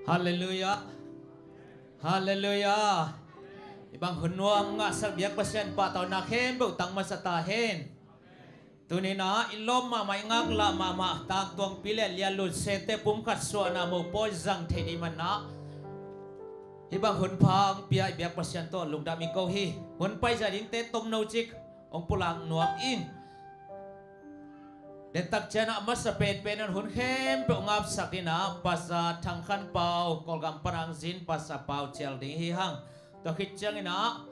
Hallelujah. Hallelujah. Ibang hunuang nga sa biyak pasyan pataw na hen butang masatahen. Tunina ilom mama ingak la mama tag tuang pilel ya lut sete pumkat suana mo po zang theni mana. Ibang hun phang pia biyak pasyan to lungdam ikaw hi. Hun pai za din te tom no chik ong pulang nuak in. Den tak chana mas sa pen penan hun hem pe ngap sakina pasa thangkhan pau kolgam parang zin pasa pau chel ding hi hang. To khit chang ina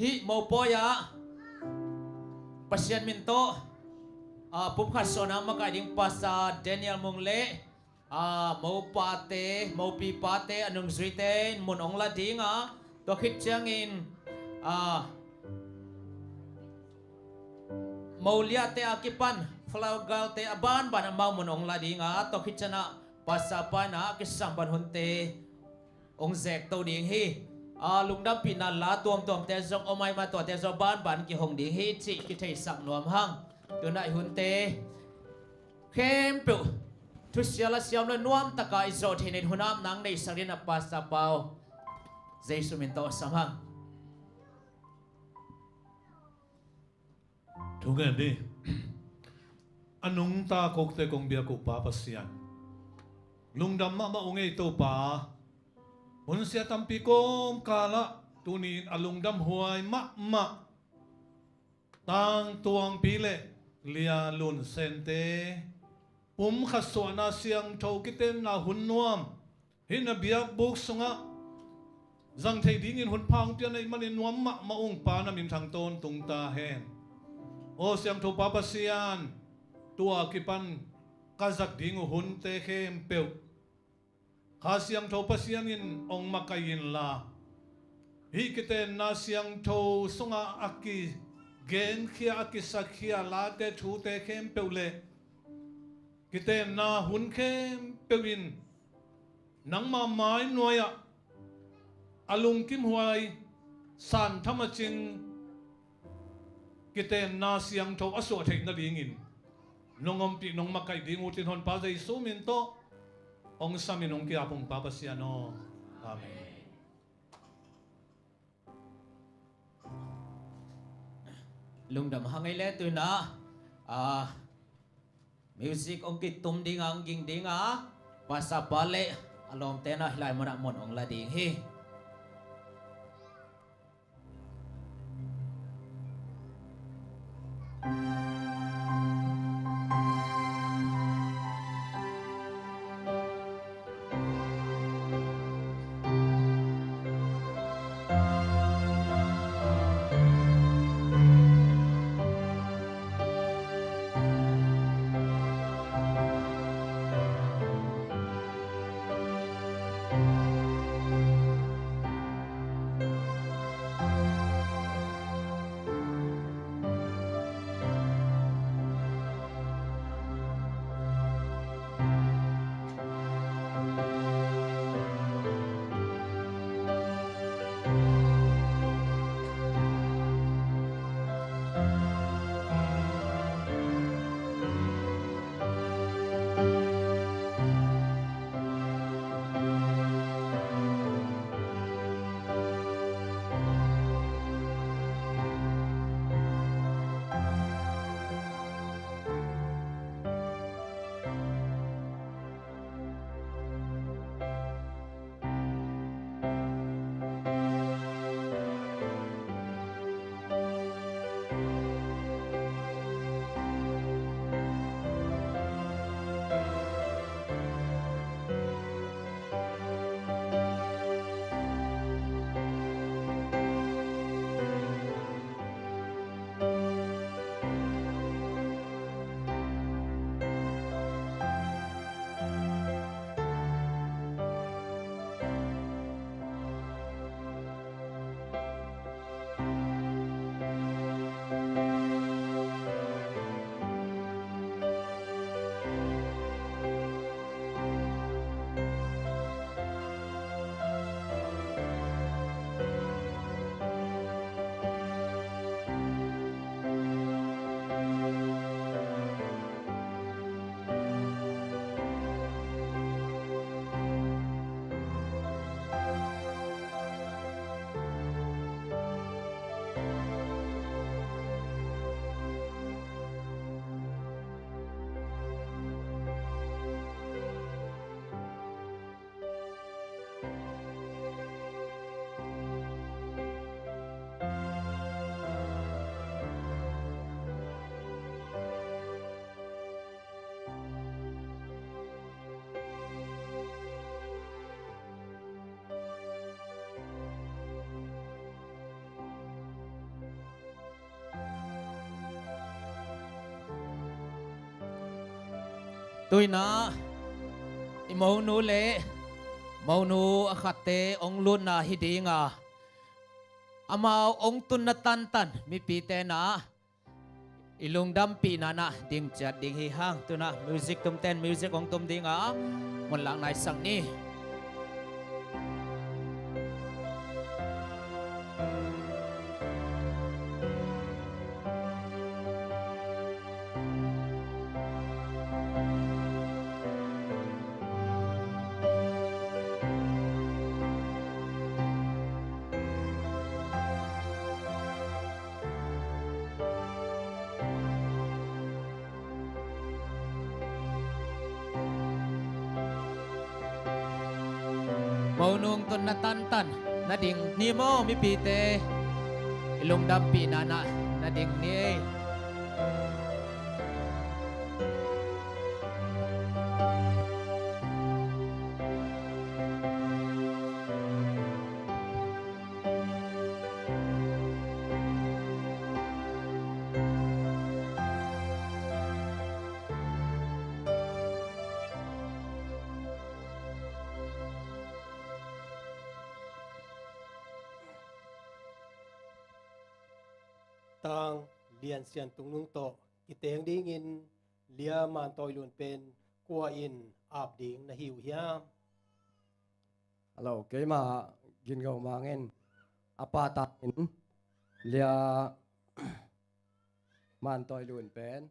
hi mo poya pasyan minto pumkhat sona makading pasa Daniel Mungle mo pate mo pi pate anong zuiten mun ong ladinga to khit chang in Maulia te akipan flaugal te aban ban mau munong ladinga to khit chana pasapana kisamban hunte ong zek to ding hi lungdam pina la tuam tuam te zong omai ma to te zo ban ban ki hong ding hi chi ki thei sak nuam hang tu nai hun te khem pu thu siala siam la nuam taka izo thinen hunam nang nei sarina pasa pau jesu min to sam hang thu ngan đi anung ta kok te kong bia ko pa pasian lungdam ma ongei to pa un sia tampi kom kala tunin alungdam huai ma tang tuang pile lia lun sente khaswana siang tho kiten na hun nuam hin na biak buk sunga zang thei ding in hun phang pian nei man nuam ma ong pa na min thang ton tung ta hen o siang tho pa pasian tua kipan kazak ding hun te khem peu kha siang tho pasian in ong makayin la hi kiten na siang tho sunga aki gen khia aki sakhia la te thu te khem peu le kiten na hun khem pewin nang ma mai noya alung kim huai san thamachin kiten na siang tho aso thei na dingin nongom pi nong makai ding utin hon pa jai su min to ong samin ong kia pong papa siano amen lungdam hangai le tu na music ong kit tum ding ang ging ding pasa pale alom tena hilai mo na mon ong la ding hi Tuy na Imau nu le Mau nu akate ong lun na hidi nga Amau ong tun na tantan mi pite na Ilung dampi na na ding chat ding hihang tu na music tum ten music ong tum ding nga Mun lang nai sang ni Mau nung tun na tantan na ding ni mo mi pite Ilung dampi na na ding ni tang lian sian tung nung to kiteng ding in lia man toy lun pen kwa in ap ding na hiu hiam Hello, cái mà gìn gầu mà nghe apa ta in lia man toy luồn pen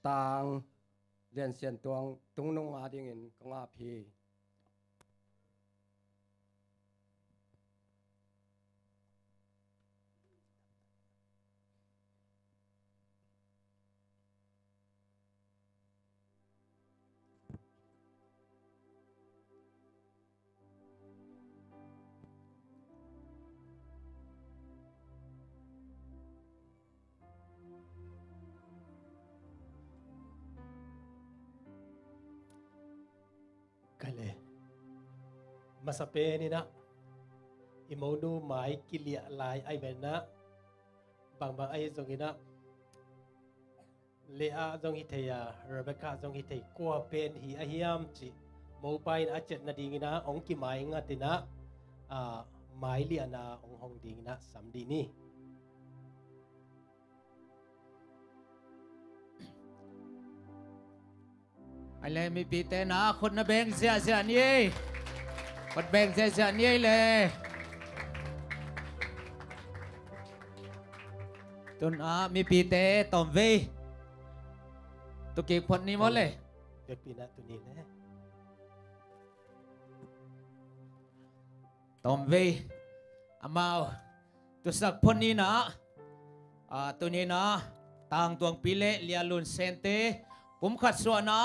tang liên xiên tuang tung nung a ding in công a phi kale masape ni na imau nu mai kilia lai ai ben na bang bang ai zong ina lea zong hi theya rebecca zong hi thei kwa pen hi a hiam chi mo pai na chet na ding ina ong ki mai nga tina mai lia na ong hong ding na sam di ni Ai le mi pite na khun na beng sia sia ni Khun beng sia sia ni le Tun a mi pite tom ve Tu ki phon ni mo le việc pi na tu ni le Tom ve Amau Tu sak phon ni na Tu ni na Tang tuang pile lia lun sente Kum khat suwa na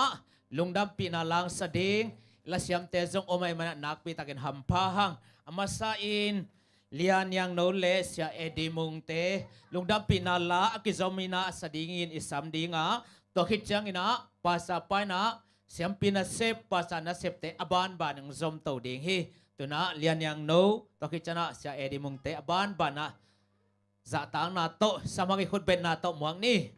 Lungdam pi na lang sa ding La siam te zong omay man nak pi takin hampahang Amasain lian yang no le sia edi mung te Lungdam pi na la akizomina sa dingin isam dinga Tokit chang ina pasa pa na siam pi na sep pasa na sep te aban ba ng zom tau ding hi Tuna lian yang no tokit chana sia edi mung te aban ba na Za tang na to sa mga khut ben na to muang ni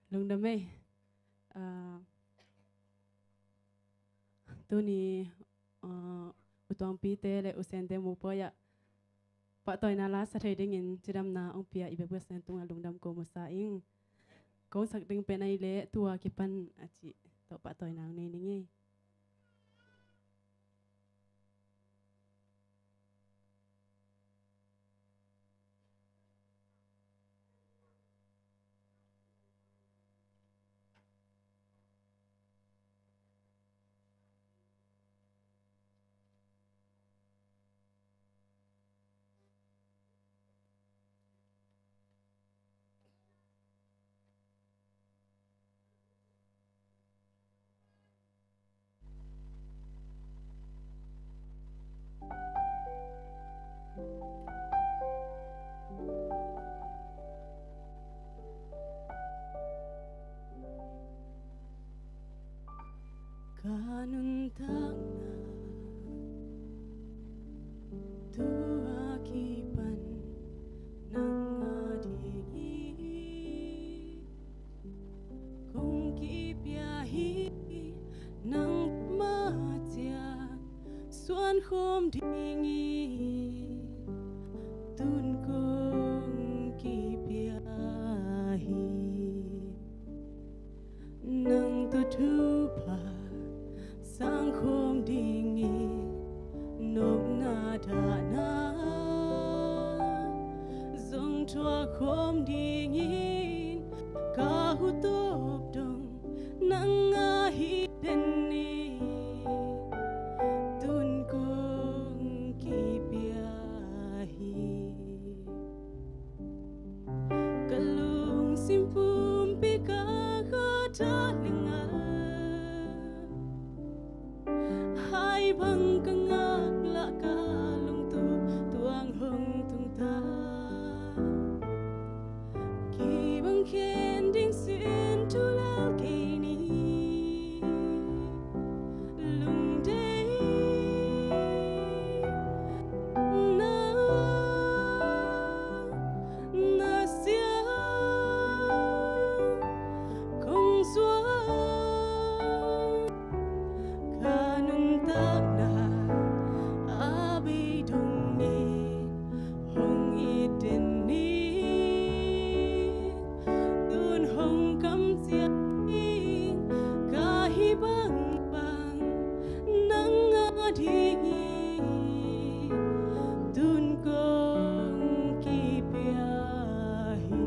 Lung dame tu ni utuang pite le usente mu poya pak toy na la sa thei dingin chidam na ong pia ibe bus na tunga lung dam ko musa ing ko sak ding pe nai le tua ki pan achi to pak toy na ni ningi kanuntang na tua kipan nang adingi kung kipiahi nang matya suan khom dingi tun kong kipiahi nang tutupa sang khom dingi nộp na đà na dòng chua khom dingi ca hu top dong nang a hi den ni tun kong kipiahi kalung simpum pika kata lingal hai bang kangak la kalung tu tuang hong tung ta ki bang khen ding sin tu lao ke ni lung day na na sia kong xóa kanun tak na abi dung ni hong iden ni tun hong kam sia kahi bang bang nang adingi tun kong kipiahi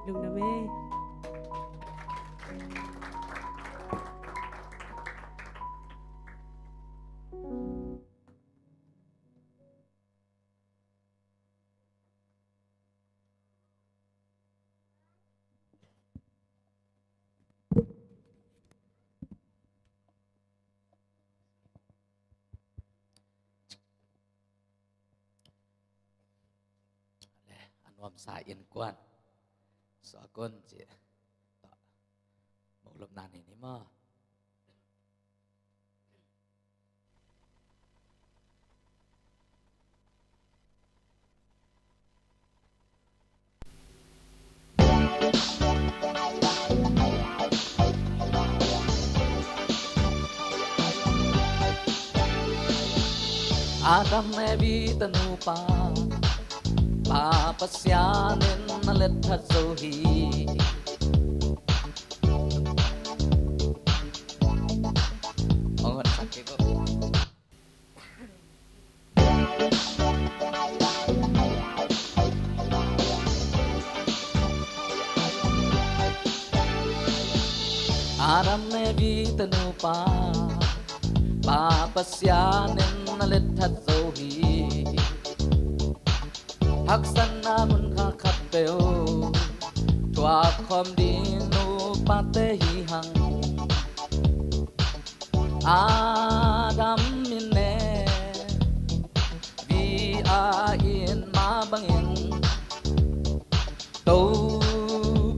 Lung na me. Anh om sai yên quan so con chị một lần này này mà Adam nebi tanu pa pasyanin nalit hadzohi oh sakit ko Adam nebi tanu pa pasyanin nalit hadzohi Haksan namun kakapeo Tua kom di nu pate hi hang Adam minne vi a in ma bangin tâu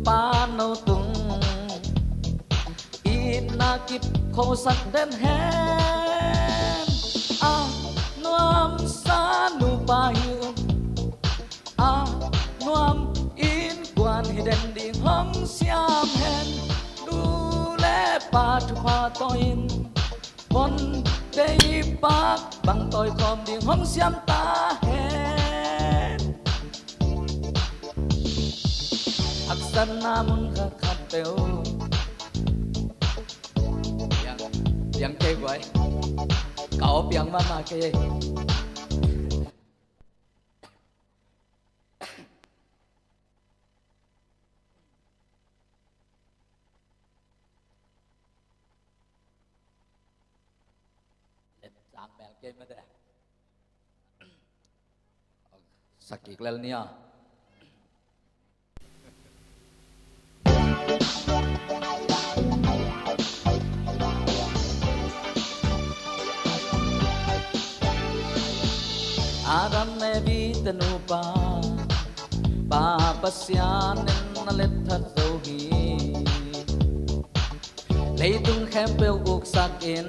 pa nâu tung in na kip khô sắc đến hen a nuam sa nu pa hiu a nuam in quan hi den ding hong siam hen du le pa tu pa toin bon dei pak bang toi khom ding hong siam ta hen aksan namun ka kapeu yang kê quậy cậu biang mà kê sang bèn kê mà đây sakit lel nia Adam ne vitanu pa pasyanen na lethat zohi leitung khempel uk sakin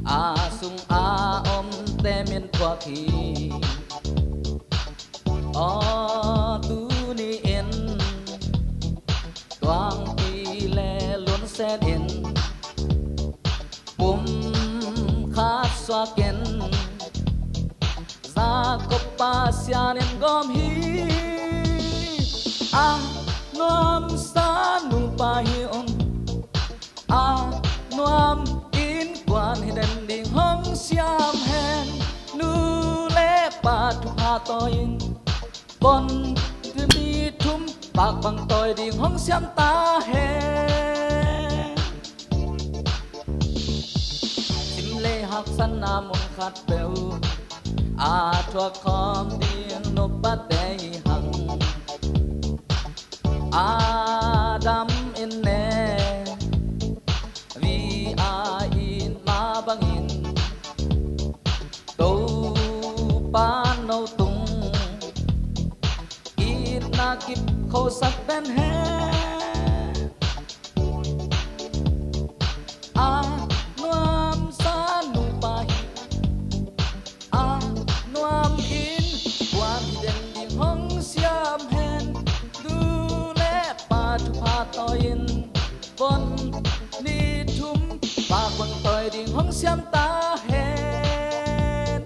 asung aom temin kwaki o tu ni in twang pi le lun sen in pum khat swaken ko pasyanen gom hi a nuam sa nu pa hi on a nuam in quan hi den ding hong siam hen nu le pa tu ha toin bon tu mi thum pak bang toi ding hong siam ta hen sim le hak san namun khat beu a thua khom ding no pa te hang Adam in ne vi a in ma bangin tâu pa nâu tung in na kip khô sắc bên he a nuam sa nu pa a nuam in quan den ding hong siam hen du le pa tu pa toin bon ni thum pa quang toi ding hong siam ta hen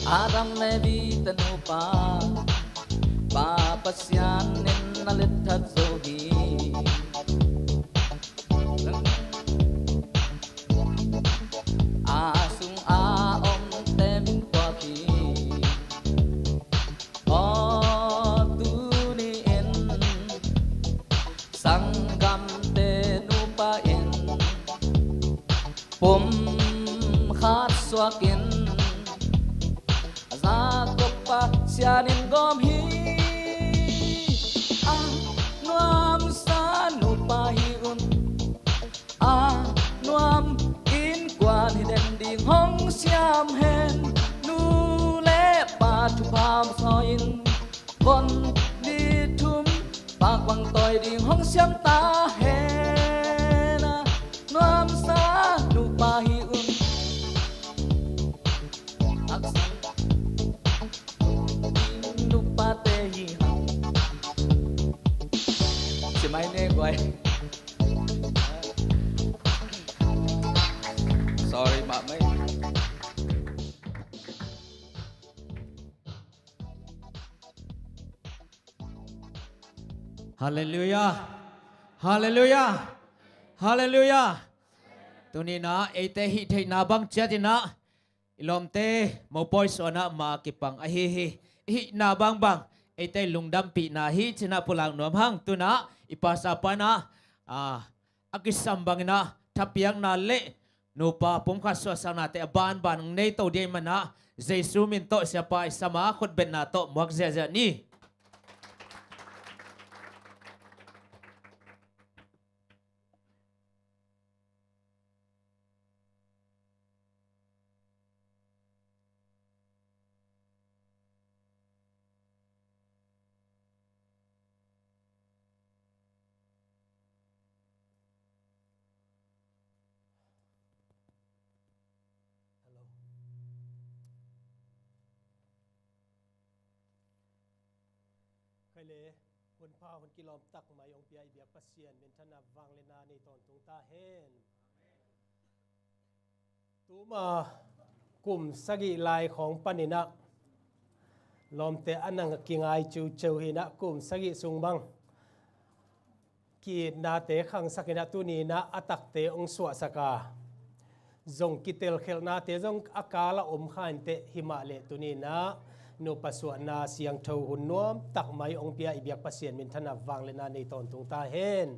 Adam ne vitanu pa pasyanen na lethat zohi asung aom temin kwaki o tu ni in sanggam te nu pa in pum khat swakin ko pasyanen gom hi a nuam sa nu pa hi un a nuam in quan hi den ding hong siam hen nu le pa tu pam soin bon ni thum pa quang toi ding hong siam ta hen nuam sa nu pa hi un mai nè quay sorry bạn mấy Hallelujah Hallelujah Hallelujah tu ni na ate hi thei na bang chatina ilom te mo boys ona ma kipang ahi hi na bang ite lungdam pi na hi china pulang nuam hang tuna ipasa pa na akisambang na tapiang na le nupa pumka swasa na te aban ban nei to di mana Jesu min to siapa isama khut ben na to muak zia niใครเลยคนพาคนกิลอมตักไม้องเปียอีเบียปัสเซียนเป็นธนาวังเลนาในตอนตรงตาเฮนตูมากลุ่มสกิลายของปนินะลอมเตอันนังกิงไอจูเจวหินะกลุ่มสกิสุงบังกีนาเตขังสกินะตุนีนะอัตักเตองสวสกาจงกิเตลเคลนาเตจงอากาละอมขันเตหิมาเลตุนีนะนูปัสวนาเสียงเทหุ่นนวมตักไม้องเปียอีเบียกปัสเซียนมินธนาวังเลนาในตอนตรงตาเฮน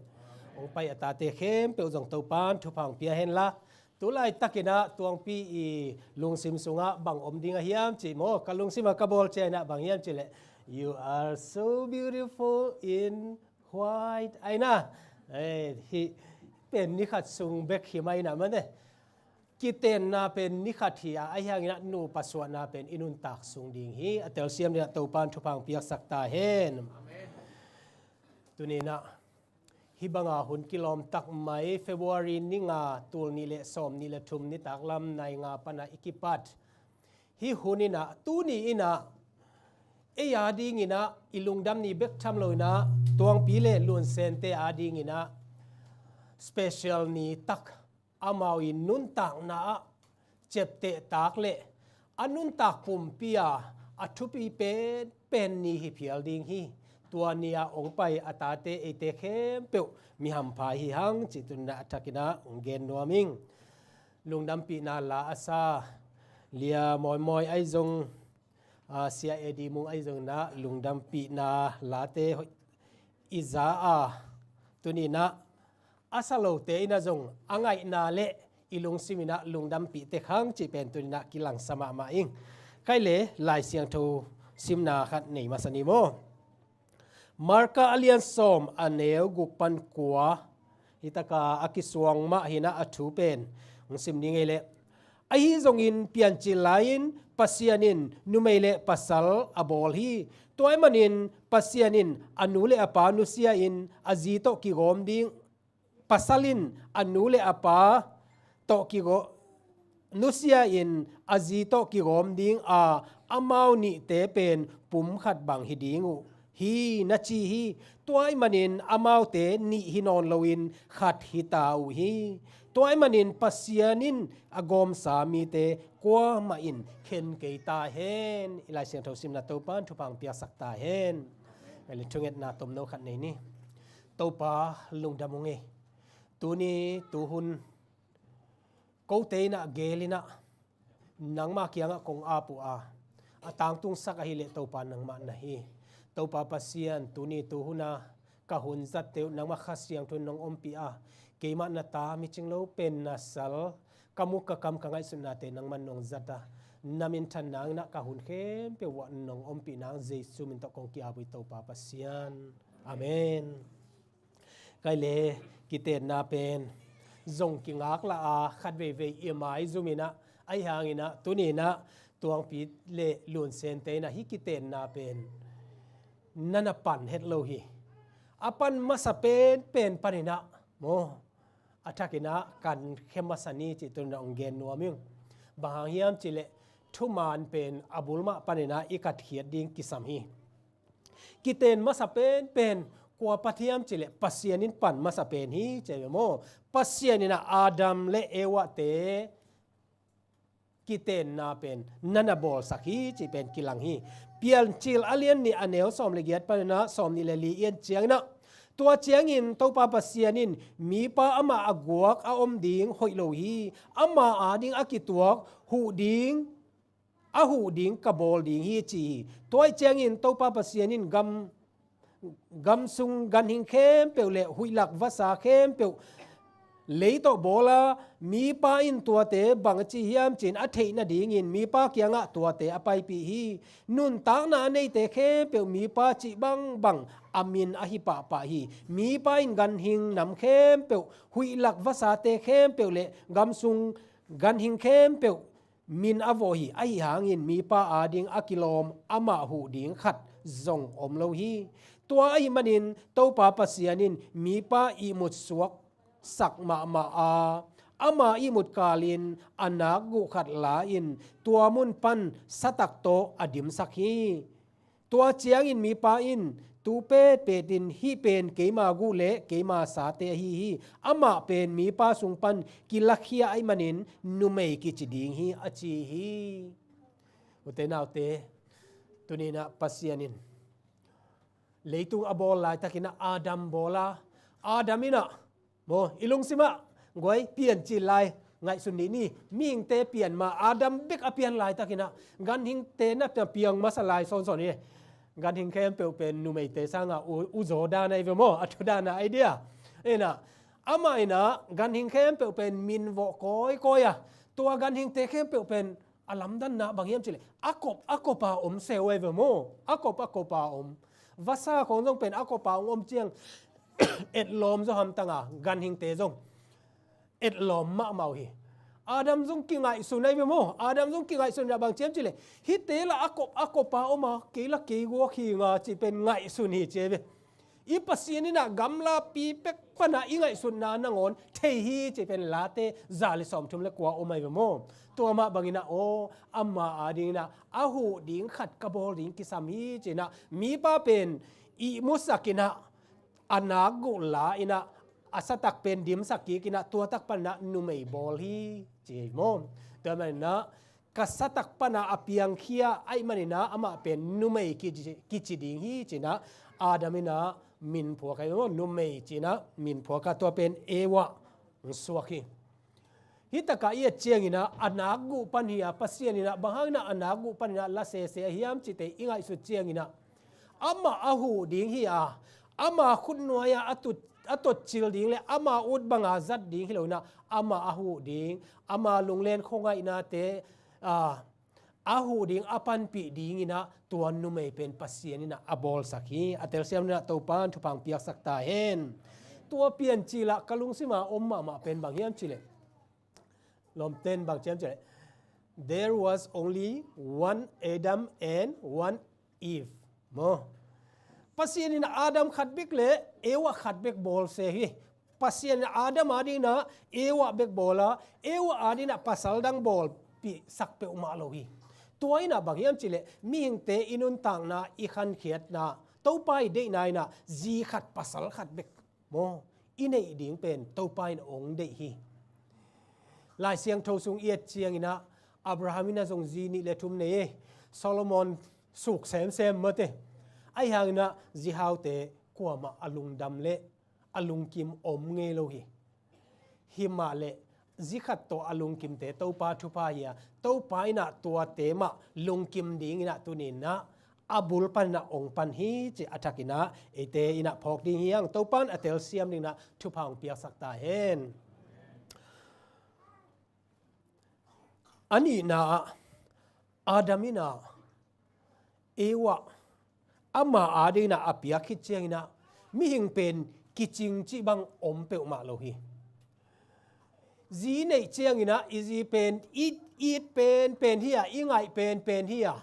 องไปอัตาเตเข้มเปียวจงเตาปานทุพังเปียเฮนละตุไลตักินะตวงปีอีลุงซิมสุงะบังอมดิงะเฮียมจิโมกะลุงซิมะกะบอลเจนะบังเฮียมจิเล You are so beautiful in white ไอ้นะฮิเป็นนิขัดสุงเบกหิไมนะมันเนี่ยกิเตนนาเป็นนิขัดที่ไอ้ยังนะนูปัสวนาเป็นอินุนตักสุงดิงฮีเตลเซียมเนี่ยตัวปานทุพังเปียกสักตาเฮนตัวนี้นะฮิบังอาหุนกิลอมตักไม้เฟบรุรีนิงาตูลนิเลสอมนิเลทุมนิตักลำในงาปนาอิกิปัดฮิหุนินะตูนี่อินะเอยาดีงินะอิลุงดำนี่เบกทำเลยนะตวงปีเลลุนเซนเตอาดีงินะสเปเชียลนี่ตักอามาวินนุนตักนะเจ็บเตะตักเลอันนุนตักปุ่มปียอัทุปีเป็นนี่ฮิเพียลดิงฮีตัวนี้องไปอัตาเตเอเตเข้มเปียวมีหำพายหิหังจิตุนะอัตกินะองเกนนัวมิงลุงดำปีนาลาอาซาเลียมอยไอจงเสียเอดีมุงไอจงนะลุงดำปีนาลาเตอิซาตัวนี้นะอาซาโลเตอินะจงอังไงนาเลอิลุงซิมินะลุงดำปีเตขังจิเป็นตัวนี้นะกิลังสมามาอิงใครเลลายเสียงทูซิมนาขัดในมาสนิโมMarka alian som aneu gupan kwa hitaka akiswang ma hina athu pen ngsim ningele ahi zongin pianchi lain pasianin numeile pasal abol hi toy manin pasianin anule apa nusia in azito ki gom ding pasalin anule apa to ki go nusia in azito ki gom ding amau ni te pen pum khat bang hidinguฮีนัชีฮีตัวไอ้มันินอามาวเตนิฮินอนลวินขัดฮิตาอุฮีตัวไอ้มันินปัสยานินอากอมสามีเตกัวมาอินเข็นเกยตาเฮนอิลายเสียงทศิมนาตัวปานทุพังเปียสักตาเฮนไปเลยช่วงเอ็ดนาตมโนขัดในนี้ตัวปาลุงดำงเงตัวนี้ตัวหุนกูเตนะเกลินะนังมาเกียงกงอาปูอาต่างตุงสักอหิเลตัวปานังมานะฮีตัวปาปัสยานตัวนี้ตัวหุนากะหุนจัดเตวนังมาขัดเสียงทุนน้องอมปีเกยมันนาตามิจิงโลเป็นนัสลกามุกกะกำกังไอสุนาเตนังมันนองจัดนามินทันนางนักกะหุนเข้มเปวันน้องอมปีนางเจสุมินตะกงกีอาบุตัวปาปัสยานอาเมนไกเลกิเตนนาเป็นจงกิงักละขัดเวเวเอไมซุมินะไอหางอินะตัวนี้นะตัวงปีเลลุนเซนเตนะฮิกิเตนนาเป็นนั่นปันเฮ็ดโลหิอปันมาสเป็นปนินะโมอัฐกินะกันเข้มมาสนีจิตุนองเกนนัวมิงบางเฮียมจิเลทุมานเป็นอบุลมาปนินะอิกัดเขียดดิงกิสัมฮีกิเตนมาสเป็นกว่าปะเทียมจิเลปัสเซียนินปันมาสเป็นฮีเจเวโมปัสเซียนินะอาดัมและเอวะเตกิเตนนาเป็นนันบอลสักฮีจิเป็นกิลังฮีเปียนจิลอเลียนนี่อันเนวสอมละเอียดปานนะสอมนี่ละเอียดเจียงนะตัวเจียงอินตัวปาปัสเซียนินมีปาอามาอากวกอาอมดิงหอยโลฮีอามาอาดิงอากิตวกหูดิง a hu ding ka bol ding hi chi toy chang in to pa pasian in gam sung gan hing khem pe le hui lak vasa khem pe leito bola mi pa in tua te bang chi hiam chin a thei na ding in mi pa kyanga tua te apai pi hi nun ta na nei te khe pe mi pa chi bang amin a hi pa hi mi pa in gan hing nam khem pe hui lak vasa te khem pe le gam sung gan hing khem pe min avo hi ai hangin mi pa ading akilom ama hu ding khat zong om lo hi tua ai manin to pa pasianin mi pa i mut suak sak ma a ama i mut kalin anak gu khat la in tua mun pan satak to adim sakhi tua chiang in mi pa in tu pe tin hi pen keima gu le keima sa te hi ama pen mi pa sung pan kilakhia ai manin numei ki chiding hi achi hi uten autte tunina pasianin leitung abol lai takina adam bola adamina mo ilung sima goi pian chi lai ngai sun ni ming te pian ma adam bek apian lai takina gan hing te na piang masalai son ni gan hing kem pe pen nu mei te sanga u zo da na ivemo atu da na idea ena ama ina gan hing kem pe pen min vo koi ya tua gan hing te kem pe pen alam dan na bangiam chile akopa se ivemo akopa vasa khong jong pen akopa chiang et lom zo ham tanga gan hing te jong et lom ma mau hi adam jong ki ngai sunai be mo adam jong ki ngai sun ya bang chem chile hi te la akopa oma ke la ke go khi nga chi pen ngai sun hi che be i pasiani na gamla pi pek pana i ngai sun na na ngon thei hi che pen la te zali som thum le kwa omai be mo to ma bangina o amma adina ahu ding khat ka bol ding ki sam hi che na mi pa pen i musakina anagu la ina asatak pen dim sakki kina tua tak pana numei bol hi che mom ta na kasatak pana apiang khia ai manina ama pen numei ki chiding hi china adamina min phua kai no numei china min phua ka to pen ewa suaki hitaka ia chiangina anagu panhia pasianina bahangna anagu panna la se hiam chite ingai su chiangina ama ahu ding hi a ama khunnoya atot chil ding le ama ut banga zat ding hilona ama ahu ding ama lunglen khongai na te ahu ding apan pi ding ina tuan nu mei pen pasien ina abol sakhi atel siam na to pan thu pang piak sakta hen tua pian chila kalung sima omma ma pen bang hiam chile lom ten bang chem chile there was only one Adam and one Eve mo pasien ina Adam khat bek le ewa khat bek bol se hi pasien Adam adina ewa bek bola ewa adina pasal dang bol pi sak pe uma lo hi toina bangiam chile mi hingte inun tang na i khan khiat na to pai de nai na ji khat pasal khat bek mo inei ding pen to pai na ong de hi lai siang tho sung iet chiang ina Abrahamina jong ji ni le thum ne Solomon suk sem mate ai hang na ji haute kwama alung dam le alung kim om nge lo hi hima le ji khat to alung kim te to pa thu pa ya to pa ina tua te ma lung kim ding ina tunin na abul pan na ong pan hi che athakina ete ina phok ding hiang to pan atel siam ding na thu phang pia sakta hen ani na adamina ewa ama adina apia khichiangina mi hing pen kiching chi bang om pe ma lo hi ji nei chiangina izi pen it pen hia ingai pen hia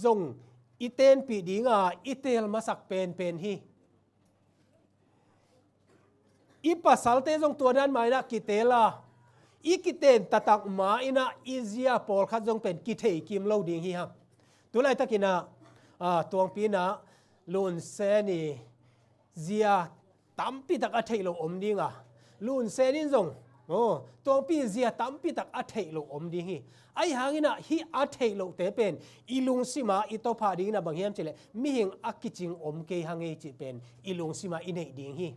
zong iten pi dinga itel masak pen hi ipa salte zong tuanan mai na kitela ikiten tatak ma ina izia por khat jong pen ki thei kim lo ding hi ha tulai takina tuang pina lun se ni zia tampi tak a thei lo om dinga lun se nin zong tuang pi zia tampi tak a thei lo om ding hi ai hangina hi a thei lo te pen ilung sima itopa ding na banghiam chile mi hing akiching om ke hange chi pen ilung sima inei ding hi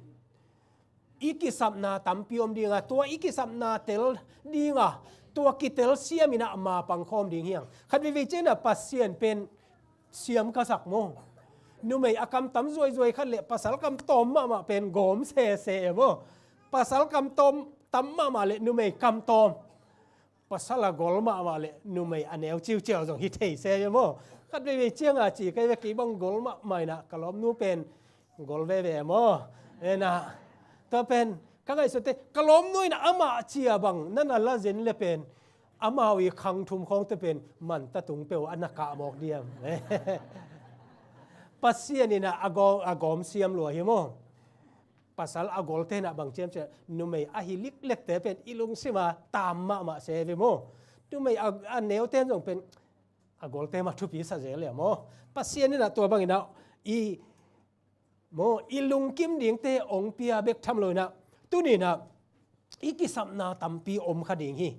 ikisapna tampiom dinga tua ikisapna tel dinga ตัวกิเตลเซียมินะมาปังคอมดิ่งเฮียงคันวิเจนะปัสเซียนเป็นเสียมกษักโมนูไม่อากำตำซวยๆคันเละปัสสลกำตมมาเป็นโกมเซโมปัสสลกำตมตำมาเละนูไม่กำตมปัสสลกอลมาเละนูไม่อันเอวจิ้วเจียวจงฮิตเทเซโมคันวิเจงอาจีก็เวกีบังกอลมาไม่นะกลอมนูเป็นกอลเวโมนะตัวเป็นก็ไงสุดท้ายกลอมนุ้ยนะอามาเชียบังนั่นอัลลาเจนเลเป็นอามาวิคังทุมของตัวเป็นมันตะตุงเปวอันนักกะบอกเดียมปัสเซียนี่นะอากอมเสียมหลัวเฮโมปัสสาวะกอลเตนะบางเจมจะนุ่มไม่อาฮิลิกเล็กแต่เป็นอิลุงซิมาตามมาเซเวโมนุ่มไม่อันเนวเตนจงเป็นอากอลเตมาทุปีซะเจเลยโมปัสเซียนี่นะตัวบางอีนะโมอิลุงกิมดิ่งเตองเปียเบกทำเลยนะตัวนี้นะอีกิสัมนาตัมปีอมขดิ่งฮี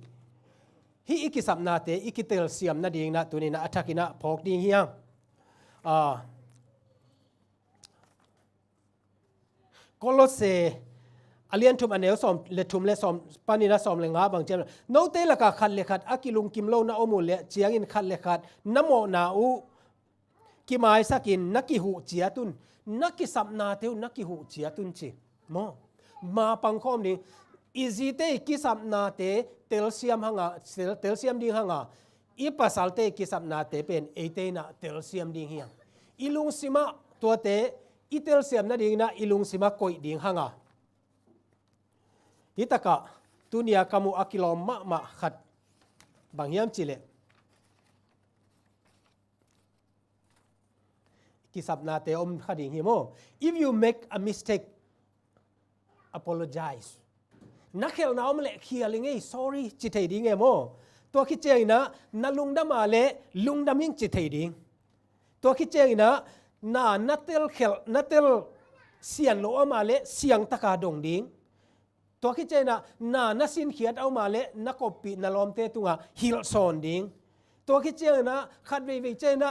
อีกิสัมนาเตอีกิเตลเซียมนาดิ่งนะตัวนี้นะอัฐกินะพอกดิ่งฮียังโคโลเซอเลียนทุมอันเนวสอมเลทุมเลสอมปานินะสอมเลงาบางเจมโนเตละกะขัดเลขัดอากิลุงกิมโลนะอมูเลเจียงอินขัดเลขัดนโมนาอูกิมายสักินนักกิหูเจียตุนนักกิสัมนาเทวนักกิหูเจียตุนจิโมมาปังคอมนี่อิจิเตกิสัมนาเตเตลเซียมหังเตลเซียมดิงหังอีปัสสัลเตกิสัมนาเตเป็นเอเตนะเตลเซียมดิงเฮียงอิลุงซิมาตัวเตอีเตลเซียมนาดิงนะอิลุงซิมาโกยดิงหังฮิตะกะตุนียกามุอากิลอมมะขัดบางยามจิเลกิสัมนาเตอมขัดดิงฮิโม if you make a mistake apologize นักเขลน้ำเละเขียลิงไง sorry จิตใจดิ้งไงโมตัวคิดเจงนะนาลุงดามาเละลุงดามิงจิตใจดิ้งตัวคิดเจงนะนาเตลเขลนาเตลเสียนโลอามาเละเสียงตะกาดงดิ้งตัวคิดเจงนะนาสินเขียดเอามาเละนักปีนาลอมเตตุงะฮิลซอนดิ้งตัวคิดเจงนะขัดวิเจนะ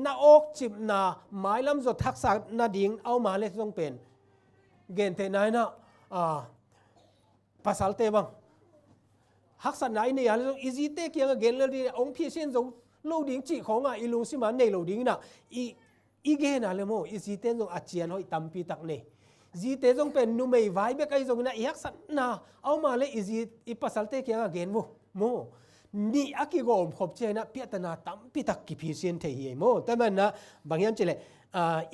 นาอกจิบนาหมายลำจดทักษะนาดิ้งเอามาเละต้องเป็นเกณฑ์เทนายนะภาษาเตบังฮักษณะเนี่ยอิจิเตเกียงเกณฑ์เลยองค์พี่เช่นจงโลดิ้งจีของอิลุงสิมันในโลดิ้งนะอีเกณฑ์อะไรโมอิจิเตจงอาเจียนหอยตัมปีตักเนจีเตจงเป็นนุ่มไม่ไว้เบกไอจงนะฮักษณะเอามาเลยอิภาษาเตเกียงเกณฑ์โมนี่อากิโกอมขบเจนะเปียตนาตัมปีตักกิพี่เช่นเทียโมแต่มันนะบางอย่างเจเลย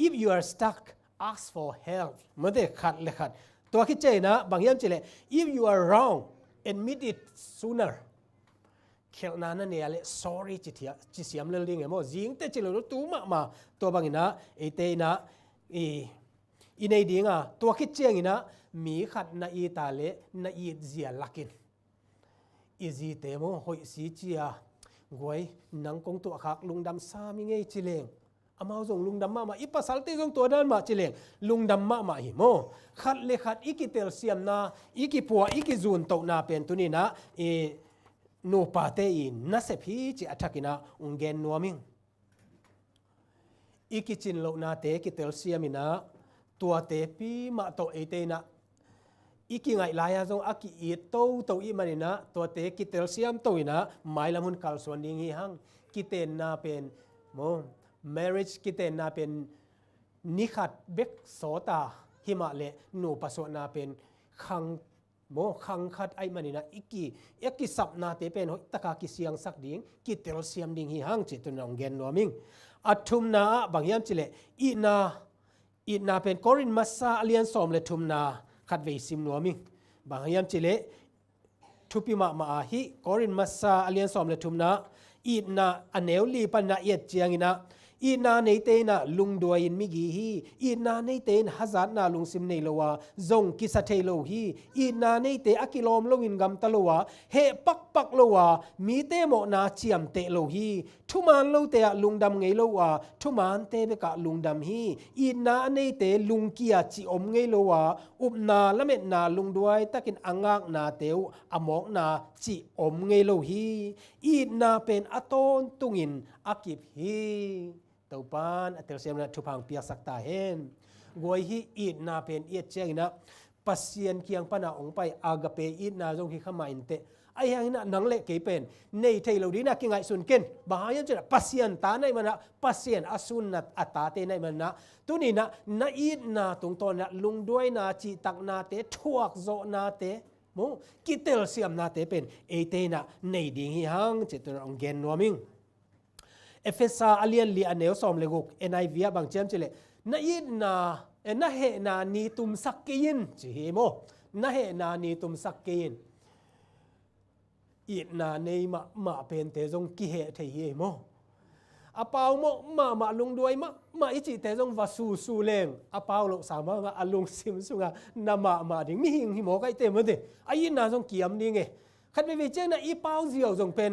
if you are stuck ask for help เมื่อเด็กขัดเลยขัดตัวคิดเจนะบางอย่างเจเลย if you are wrong admit it sooner เขลนานั่นเนี่ยเลย sorry จิเสียมเรื่องนี้ไงโมยิงแต่เจเลยรู้ตัวมาตัวบางอย่างนะไอเตนะอีในดิ้งตัวคิดเจงนะมีขัดนาอีตาเลนาอีเจียลักินอีจีเตโมหอยสีเจียงวยนังกงตัวขักลุงดำซามิเงยจิเลงอามาส่งลุงดำมาอีปัสสัลติส่งตัวนั้นมาจิเลงลุงดำมาหิโมขัดเลขัดอีกิเตลเซียมนาอีกิปัวอีกิจูนโตนาเป็นตัวนี้นะโนปาเตอินนัสพีจิอัฐกินะอุงเกนนัวมิงอีกิจินโลนาเตกิเตลเซียมินะตัวเตปีมาโตเอเตนะอีกิไงลายจงอากิอีโตอีมันนะตัวเตกิเตลเซียมโตอีนะหมายละมุนกัลส่วนดิ้งฮีหังกิเตนนาเป็นโมmarriage กิเตนนาเป็นนิขัดเบกโสตาหิมาเลนูปัสวนาเป็นคังโมคังขัดไอมันนะอีกิสับนาเตเป็นหอยตะกากิเสียงสักดิ้งกิเตลเซียมดิ้งฮีหังจิตุนองเกนนัวมิงอัทุมนาบางยามจิเลอีนาเป็นกอรินมัสซาเลียนสอมเลทุมนาขัดเวซิมนัวมิงบางยามจิเลทุปิมาฮิกอรินมัสซาเลียนสอมเลทุมนาอีนาอันเนวลีปันนาเอียดเจียงอินะอีนาในเตนะลุงดวยมิกีฮีอีนาในเตนฮัซัดนาลุงซิมในโลวาซงกิสเทโลฮีอีนาในเตอกิลอมโลวินกัมตะโลวาเฮปักโลวามีเตโมนาเจียมเตโลฮีทุมานโลเตะลุงดำไงโลวาทุมานเตเบกะลุงดำฮีอีนาในเตลุงเกียจิอมไงโลวาอุบนาละเม็ดนาลุงดวยตะกินอังากนาเตวอมอกนาจิอมไงโลฮีอีนาเป็นอตอนตุงินอากิบฮีเต่าปานอัตเซียมนะทุพังเปียสักตาเห็นกวยฮีอีดนาเป็นเอียดเจงนะปัสเซียนเคียงปนาองไปอากาเปอีดนาจงฮิขมาอินเต ไอ้ยังน่ะนังเละเกเป็นในเทโลดีน่ะกิงไงสุนเกินบางอย่างจะปัสยันตาในมันนะปัสยันอสุนนัดอัตตาเตในมันนะตัวนี้นะนาอีดนาตรงตอนนะลุงด้วยนาจีตักนาเตทวกโซนาเตโมกิเตลเซียมนาเตเป็นเอเตนะในดิ่งหังจิตรองเกนนัวมิงเอเฟซาอเลียนลีอันเนลซอมเลกุกเอ็นไอวีบางเจมจิเลนาอีดนานาเฮนานีตุมสักกินจิเฮโมนาเฮนานีตุมสักกินอีนาในมาเป็นเตจงกิเหเทียโมอาเปาโมมาลุงด้วยมาอิจิเตจงวาสูเลงอาเปาโลสามารถอาลุงซิมสุงานามาดิ่งมิหิงหิโมไกเตมันเดอายินาจงเกียมนี่ไงคันไปเจนะอีเปาเสียวจงเป็น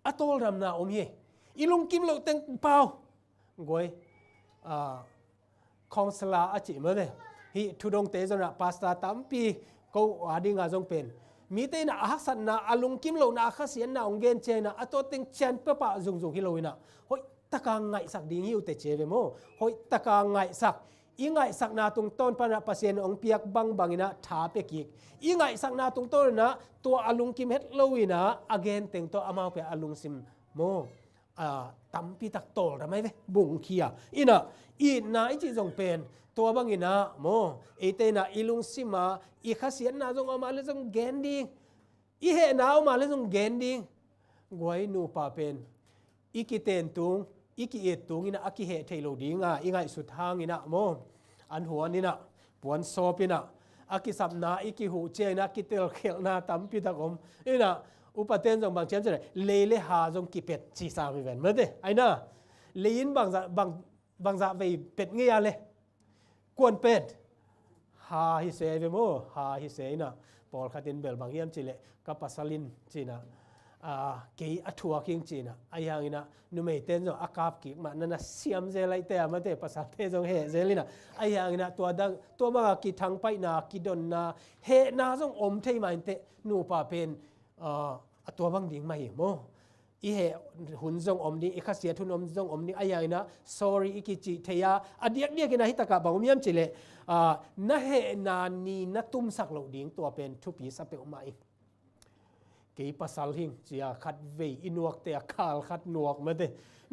อัตโตรำนาอมเฮอีลุงกิมโลเต็งเปากวยคองสลาอจิมันเดฮิทุดงเตจงนะปาสตาตัมปีก็อาดิ่งอาจงเป็นมีแต่น่ะฮักสันน่ะอาลุงกิมโลน่ะข้าเสียน่ะองเกนเจน่ะอัตโตติงเชนเปปะซุงฮิโลวิน่ะหอยตะกางไงสักดิ่งหิวเตเจเวโมหอยตะกางไงสักอีไงสักนาตรงต้นปะนะปะเซียนองเปียกบังอินะถาเปกิกอีไงสักนาตรงต้นนะตัวอาลุงกิมเฮ็ดโลวินะอเกนเต็งตัวอามาเปอาลุงซิมโมตัมปีตักโตทำไมเวบุงเคียอีน่ะอีน่ะอีจิจงเป็นตัวบังอินะโมเอเตน่ะอีลุงซิมาอีข้าเสียน่ะจงอามาเลจงเกนดิอีเหนาวมาเลยส่งเกนดิ้งกวยนูปาเป็นอีกิเตนตุงอีกิเอตุงอินะอากิเหเทโลดิ้งอ่ะอีไงสุดทางอินะโมอันหัวนี่นะปวนโซปินะอากิสับนาอีกิหูเจนะกิเตลเขลนาตัมปิตะกมอินะอุปเทนส่งบางเช่นจะเลหาส่งกิเป็ดชีสามีเวนเมื่อเดไอ้น่ะเลยินบางจะไปเป็ดเงี้ยเลยกวนเป็ดหาฮิเซเวโมหาฮิเซนะพอขัดดินเบลบางเยี่ยมจีเลกับปัสลินจีนะเกี่ยอัทัวคิงจีนะไอ้ยังอินะนุ่มเต้นจงอากาศกิมันนั่นนะเสียมเจลัยเตะมาเตะภาษาเทจงเฮเจลินะไอ้ยังอินะตัวบางกิทางไปนากิดอนนาเฮนาจงอมเทมันเตะนูปาเป็นตัวบางดิ่งไม่โมอีเฮหุ่นจงอมนี้อีข้าเสียทุนอมจงอมนี้ไอ้ยังอินะ sorry อีกิจิเทียอเดียกกินะฮิตากะบางเยี่ยมจีเลนะเฮนานีนะตุ้มสักเหล่าดิ่งตัวเป็นทุปีสับเปอมาอีเกี่ยปัสสาวะหิงเจียขัดเวอินวกเตะขาลขัดนวกมาเต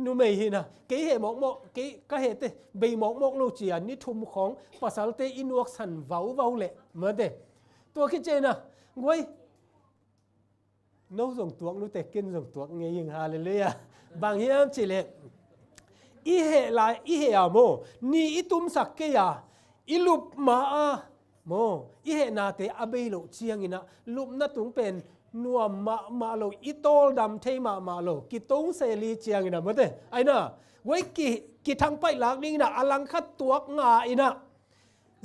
นูไม่หินะเกี่ยหมอกเกี่ยก็เหตุเบยหมอกลูกเจียนี่ทุ่มของปัสสาวะเตอินวกสันเว้าเละมาเตตัวคิดเจนะงวยนู้ส่งตัวนู้เตกินส่งตัวเงี้ยยิงฮาเลลูยาบางเฮียมจีเลอีเฮลายอีเฮอาโมนี่อีตุ้มสักเกียอีลุบมาโมอีเฮนาเตอเบยโลเชียงอินะลุบนัตุงเป็นนัวมาโลอีโตลดำเทมาโลกิตงเซลีเชียงอินะมาเตไอ้น่ะไว้กิทางไปหลักนี่นะอลังคัดตัวงาอินะ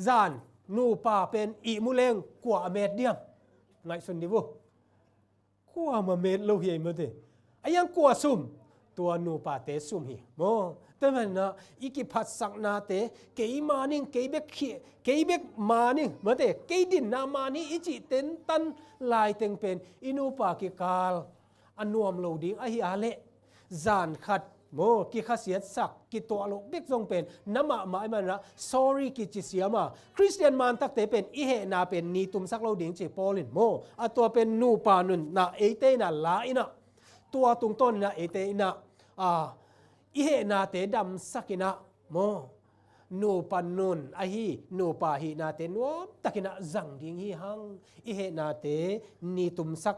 จานนูป่าเป็นอีมุเลงกว่าเมตรเดียมไงสุนดิบุกว่ามาเมตรโลเฮียมาเตไอ้ยังกว่าซุ่มตัวนูป่าเตซุ่มฮีโมแต่มันนะอีกิพัดสักนาเตเกยมานิ่งเกยเบกเกยเบกมานิ่งมาเตเกยดินนามานี่อีจิเต็นตันลายเต็งเป็นอินูปากิกาลอันนวมโลดิ้งอหิอาเลจานขัดโมกิข้าเสียสักกิตัวโลเบกทรงเป็นน้ำมาไอ้มันนะ sorry กิจิเสียมาคริสเตียนมันตักเตเป็นอีเฮนาเป็นนีตุมสักโลดิ้งจีโปลินโมอัตัวเป็นนูปานุนนะเอเตนะลาอินะตัวตุงต้นนะเอเตนะอีเฮนาเตดำสักินะโมนูปันนุนอหินูปาหินาเตนวมตักินะจังดิงหิหังอีเฮนาเตนีตุมสัก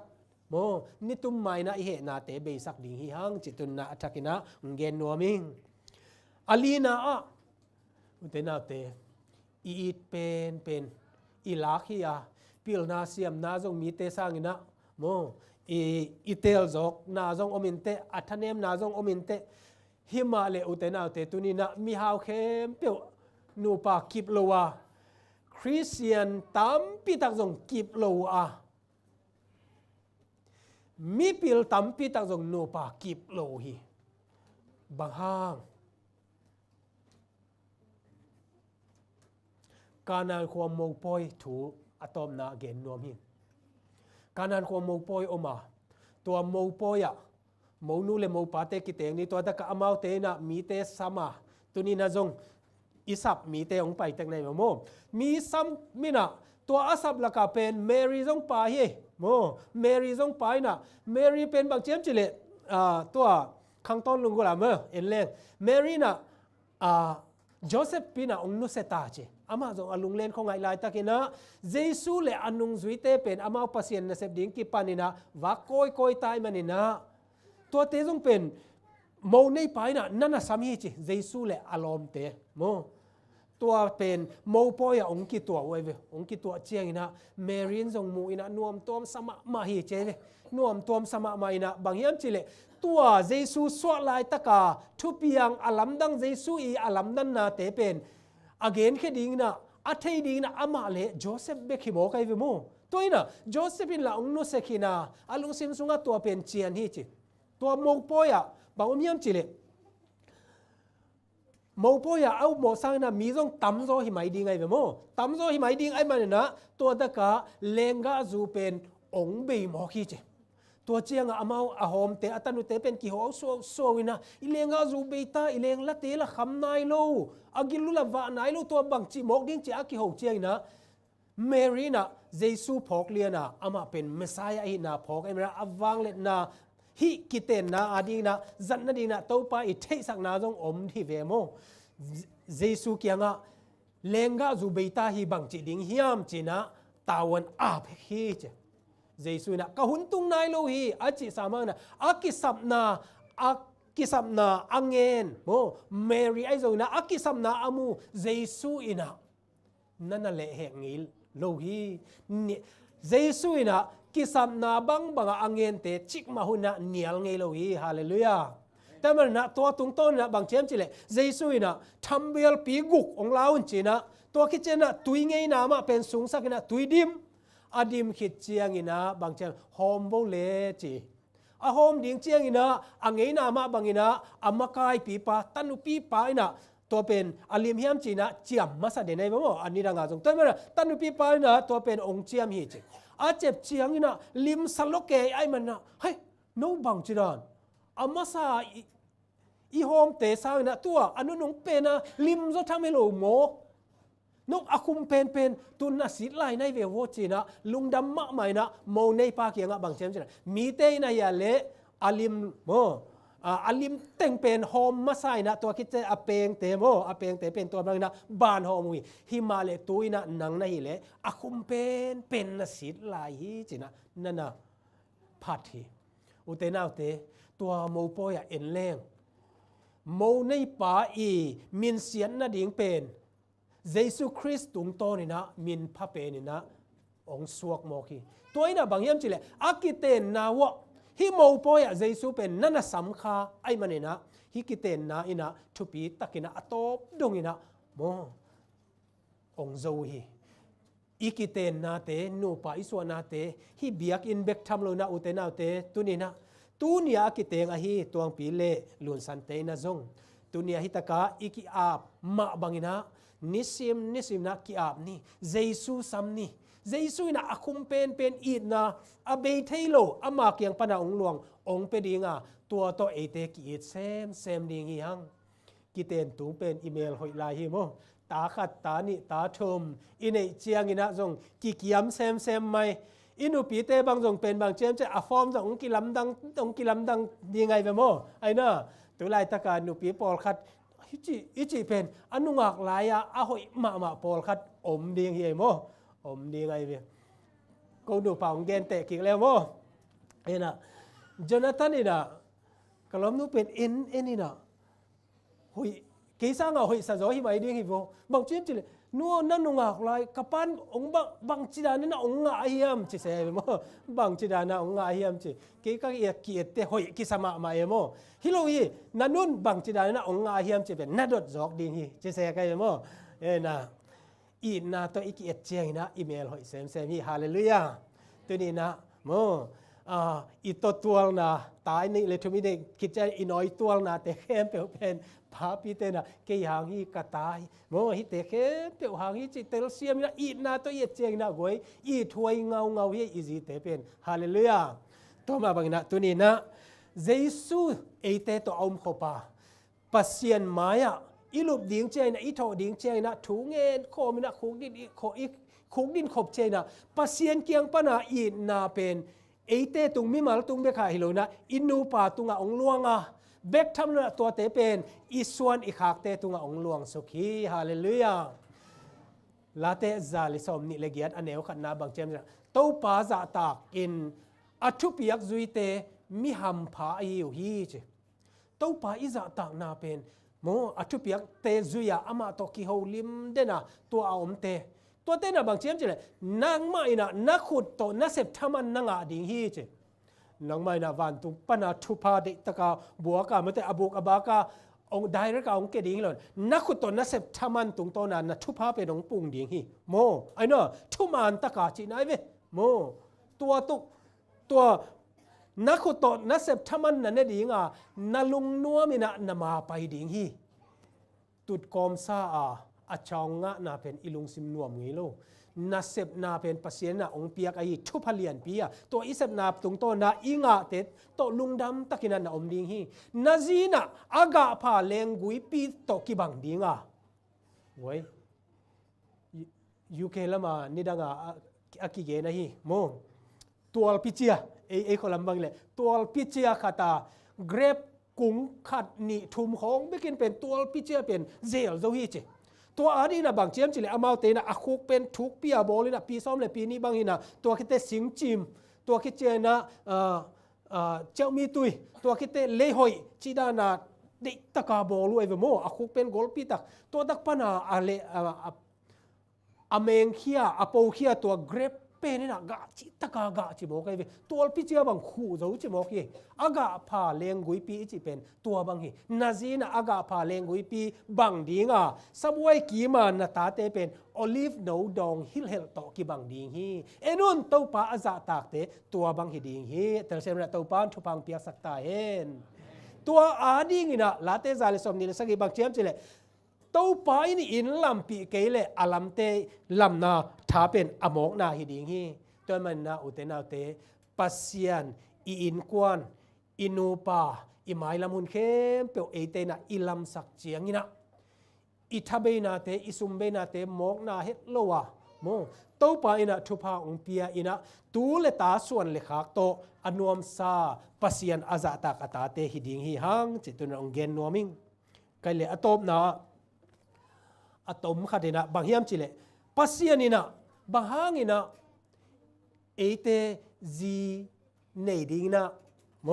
โมนิตุมไมนะอีเฮนาเตเบสักดิงหิหังจิตุนนะตักินะเกนนัวมิงอลีนาอุเตนาเตอีดเป็นอีลักฮิยาปิลนาเซียมนาจงมีเตสังนะโมอีเตลจอกนาจงอมินเตอัทเนมนาจงอมินเตฮิมาเลอุเตนาเตตุนีนะมีฮาวเข้มเปียวนูปากิบโลวาคริสเตียนตัมปีตักจงกิบโลวามีปิลตัมปีตักจงนูปากิบโลฮีบางห้างการนานความโมปอยถูอะตอมนาเกนนวมหิการนานความโมปอยออกมาตัวโมปอยอะโมนูเลโมปาเตกิเตงนี่ตัวตะกะอมาวเตนะมีเตสมาตุนีนะจงอิสับมีเตองไปแต่งในโมมีซัมมินะ ตัวอาสับละกาเป็นเมรีซงปาเฮโมเมรีซงปานะเมรีเป็นบางเจียมจิเลตัวข้างต้นลุงกุลาเมเอ็นเลงเมรีนะโจเซฟปีนะองนุเซตาเจอามาจงอลุงเลนของไงลายตะกินะเยซูเลอนุงจุยเตเป็นอามาปัสเซียนนะเซฟดิ้งกิปานินะวักโกยตายมันนินะตัวเตจงเป็นโมในไปนะนั่นน่ะสามีเจเยซูเลอารมณ์เตโมตัวเป็นโมปอยองกิตัวเว้ยองกิตัวเจียงนะเมรินจงมูอินะนวมตัวสมะมาฮีเจเวนวมตัวสมะมาอินะบางยามจิเลตัวเยซูสวดลายตะกาทุเปียงอลัมดังเยซูอีอลัมดันนาเตเป็นagain แค่ดิ้งนะอัฐิดิ้งนะอามาเลโจเซฟเบคิโมไกวิโมตัวนี้นะโจเซฟินละองนุเซคินาอาลุงซิมซุงตัวเป็นเจียนฮีจิตัวโมปอยบางยามจิเลโมปอยเอาโมสังนะมีจงตั้มโซหิมัยดิ้งไงเวโมตั้มโซหิมัยดิ้งไอ้มันนะตัวตะกาเลงกาจูเป็นองเบยโมคีเจตัวเจียงอามาอาหอมเตอตันุเตเป็นกี่หัวโซวินะอิเลงอาจูเบตาอิเลงละเตละคำนายโลอากิลุละวะนายโลตัวบังจิมอกดิ้งเจอากิหัวเจียงนะเมรีนะเยซูพอกเลียนะอามาเป็นเมสายาอินะพอกไอ้มันอวังเลนะฮิกิเตนนะอาดีนะจันนดีนะตัวไปอิเทสักนาจงอมที่เวโมเยซูเกียงะเลงกาจูเบตาฮิบังจิดิ้งฮิยามจินะตาวันอาบฮิเจเยซูนะกะหุนตุงนายโลฮีอาจิสามังนะอากิสับนาอังเงินโมเมรีไอโซนะอากิสับนาอามูเยซูอินะนั่นน่ะแหละแห่งนี้โลฮีเยซูอินะกิสับนาบังอังเงินเตจิกมาหุนะเนียลเงโลฮีฮาเลลูยาแต่มันนะตัวตุงต้นนะบางเชมจิเลเยซูอินะทำเบลปีกุกองลาวจีนะตัวคิดเจนะตุยเงยนามาเป็นสูงสักนะตุยดิมอดิมคิดเจียงอินะบางเชมโฮมโบเลจีอาโฮมดิ้งเจียงอินะอังเงยนามาบางอินะอามาคายปีปาตันุปีปาอินะตัวเป็นอลิมเฮียมจีนะเจียมมาสัดเดนัยมั้งอันนี้ดังอาจงแต่เมื่อตันุปีปาอินะตัวเป็นองค์เจียมฮีจีอาเจ็บเจียงอินะลิมสลกเกยไอมันนะเฮ้ยโนบังจีดานอามาซาอีโฮมเตสาวนะตัวอนุนงเป็นนะลิมจะทำให้เราโมนกอาคุมเป็นตุนนะสิไลในเวโวจีนะลุงดำมะใหม่นะโมในปากยังบางเชมจีนะมีเตยนะยาเละอาลิมโมอาลิมเต็งเป็นโฮมมาใส่นะตัวคิดจะอาเปงเตโมอาเปงเตเป็นตัวบางนะบานโฮมุยฮิมาเลตุยนะหนังนะฮิเลอาคุมเป็นนะสิไลจีนะนั่นนะพัดทีอุเตนาวเตตัวโมโปยเอ็นเลงโมในป่าอีมินเสียนนะดิ่งเป็นเยซูคริสต์ตุงโตนี่นะมินพระเป็นนี่นะองสวกโมกีตัวนี้นะบางอย่างจิเลอากิเตนนาวะฮิโมโปยเยซูเป็นนั่นนะสำคัญไอ้มันนี่นะฮิกิเตนนะอินะทุปีตักินะอตบดงอินะโมองโซฮีอีกิเตนนาเตนูปาอิสวนาเตฮิเบียกอินเบกทำโลนะอุเตนาเตตุนี่นะตูเนียกิเตงอาฮีตัวปีเล่ลุนสันเตนะจงตูเนียฮิตากาอีกิอาบมาบังอินะนิสิมนะกิอาบนี่เยซูซัมนี่เยซูนะอาคุมเป็นอีดนะอาเบเทโลอามาเกียงปนาองหลวงองเปดิงาตัวโตเอเตกิอีดเซมดิงฮีฮังกิเตนตูเป็นอีเมลหอยลายฮิโมตาขัดตานี่ตาชมอินเอเจียงอินะจงกิเกียมเซมไม่อินุปีเตบางจงเป็นบางเจมจะอาฟอร์มจงองกิลำดังยังไงไปโมไอ้น่ะตัวลายตะการนุปีปอลคัดอิจิเป็นอนุงักลายอาหอยมาปอลคัดอมดีงเฮียโมอมดีไงเวียกูดูป่าวเกนเตะกิ่งแล้วโมไอ้น่ะโจนาธานนี่น่ะกลมนู้เป็นเอ็นนี่น่ะหอยกี่สร้างเอาหอยสะจอยหิมะดีงฮิโวบางเจมจิเลยนัวนั่นนุงักลายกับปันองบางจีดานี่นะองงาเฮียมจิเสยโมบางจีดานะองงาเฮียมจิกี่ก็เอียกีเตหอยกิสมามาเอโมฮิโลยีนันนุนบางจีดานะองงาเฮียมจิเป็นนัดดจอกดีฮีจิเสยกันโมเอ็นะอีน่าตัวอีกเอ็ดเจียงนะอีเมลหอยเซมฮีฮาเลลูยาตัวนี้นะโมอีตัวนะตายนี่เลยทุกมีเด็กคิดใจอีน้อยตัวนะแต่เข้มเป็นพาปีเตนะเกี่ยงฮีกระตายโมฮิเตเข้มเปียวหางฮีจิเตลเซียมนะอีน่าตัวเอ็ดเจียงนะกวยอีถวยเงาฮีอีจีเตเป็นฮาเลลูยาตัวมาบางนะตัวนี้นะเยซูเอเตตัวอมขบาปัสเซียนมายะอีลูกดิ้งเจนะอีโถดิ้งเจนะถูเงินโคมินะคุกดิโคอี คุกดินขบเจนะปัสเซียนเกียงปนาอีนาเป็นเอเตตุงมิมาลตุงเบคาฮิโลนะอินูปาตุงองลวงอ่ะเบกทำนะตัวเตเป็นอิส่วนอีขากเตตุงองลวงสุขีฮาเลลูยาลาเตซาลิสอมนิเลกียดอันเอวขันนาบางเจมส์เต้าปาจะตากอินอัชุปิยักจุยเตมิหัมพาอิวฮีเจเต้าปาอิจะตากนาเป็นโมอัชุปิยักเตจุยาอามาตอกิโฮลิมเดนะตัวอาอมเตตัวเตนะบางเจมส์เลยนางไม่นะนักขุดโตนักเสพทมันนางอาดิงฮีเจนางไม่นะวันตุปนาทุพาเดตกาบัวกาเมเตอบุกอบากาองไดเรกองเกดิงเลยนักขุดตัวนักเสพทมันตุงโตนันนัทุพาเป็นองปุ่งดิงฮีโมไอ้เนาะทุมันตะกาจีนายเวโมตัวตุกตัวนักขุดตัวนักเสพทมันนั่นเนี่ยดิงอ่ะนาลุงนัวมินะนามาไปดิงฮีตุดกอมซาอาชองงะนาเป็นอิลุงซิมนวมงี้โลนาเสพนาเป็นปัสเซียนนาองเปียกไอทุพเลียนปีอะตัวอิเสพนาตุงโตนาอิงะเต็ดโตลุงดำตะกินันนาอมดิงฮีนาจีนะอากาพาเลงกุยปีโตกิบังดิงอ่ะเว้ยยูเคละมานี่ดังอากิเกนะฮีโมตัวพิเจียเอคนลำบังเลยตัวพิเจียขาตาเกรบกุ้งขัดนี่ทุมของไม่กินเป็นตัวพิเจียเป็นเซลโซฮีเจตัวอันนี้นะบางเจียมจิเลยอามาเตนะอาคุกเป็นทุกปีอาโบเลยนะปีซ้อมเลยปีนี้บางทีนะตัวคิดเตสิงจิมตัวคิดเจนะเจ้ามีตุยตัวคิดเตเลหอยจีดานาเด็กตะกาโบลุยเวโมอาคุกเป็นกอลปีตักตัวตักปนาอะไรอเมงเคียอโปเคียตัวเกรปเป็นนี่นะกะจิตะกากะจิบอกไอ้เวตัวพิเจียบางคู่จะจิบอกยี่อากาพาเลงกุยปีจิเป็นตัวบางฮีนาจีนะอากาพาเลงกุยปีบางดีงาสับไว้กี่มันนะตาเตเป็นโอลิฟโนดองฮิลเฮลโตกี่บางดีฮีเอ็นุนเต้าปาอาซาตากเตตัวบางฮีดีฮีแต่เซมนะเต้าปานทุพังเปียสักตาเห็นตัวอาดีงินะลาเตซาเลสอมนี่เลยสักบางเจียมจิเลยเต้าปาอินอินลำปีเกยเลอลัมเตลำนาถ้าเป็นอมอกนาฮิดิงฮีตัวมันนาอุเตนาเตปัสเซียนอินกวนอินูปาอิไมลามุนเข้มเปียวเอเตนะอิลำสักเจียงนี่นะอิทาเบนาเตอิซุมเบนาเตมอกนาเฮโลวะโมเต้าปาอินะทุพาองเปียอินะตูเลตาส่วนเลขากโตอนวมซาปัสเซียนอาซาตากาตาเตฮิดิงฮีฮังจิตุนองเกนนัวมิงไกเลอตบนาอตมขัดนะบางเฮียมจิเลปัสเซียนินะบางห้างอินะเอเตจีเนดิงนะโม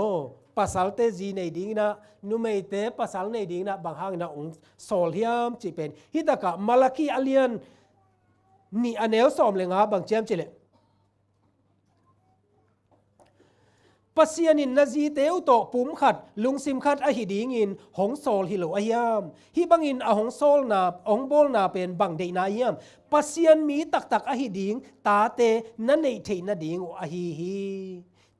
ปัสสัลเตจีเนดิงนะนุเมเตปัสสัลเนดิงนะบางห้างอินะองโซลเฮียมจิเป็นฮิตากะมาลาคีอเลียนนี่อันเอลสอมเลงาบางเจมจิเลปัสเซียนินนาจีเตวโตปุ่มขัดลุงซิมขัดอหิดิงินหงโซลฮิโลอายามฮิบังอินอหงโซลนาองโบลนาเป็นบังเดนายามปัสเซียนมีตักอหิดิงตาเตนันเนเทนาดิงอหิฮี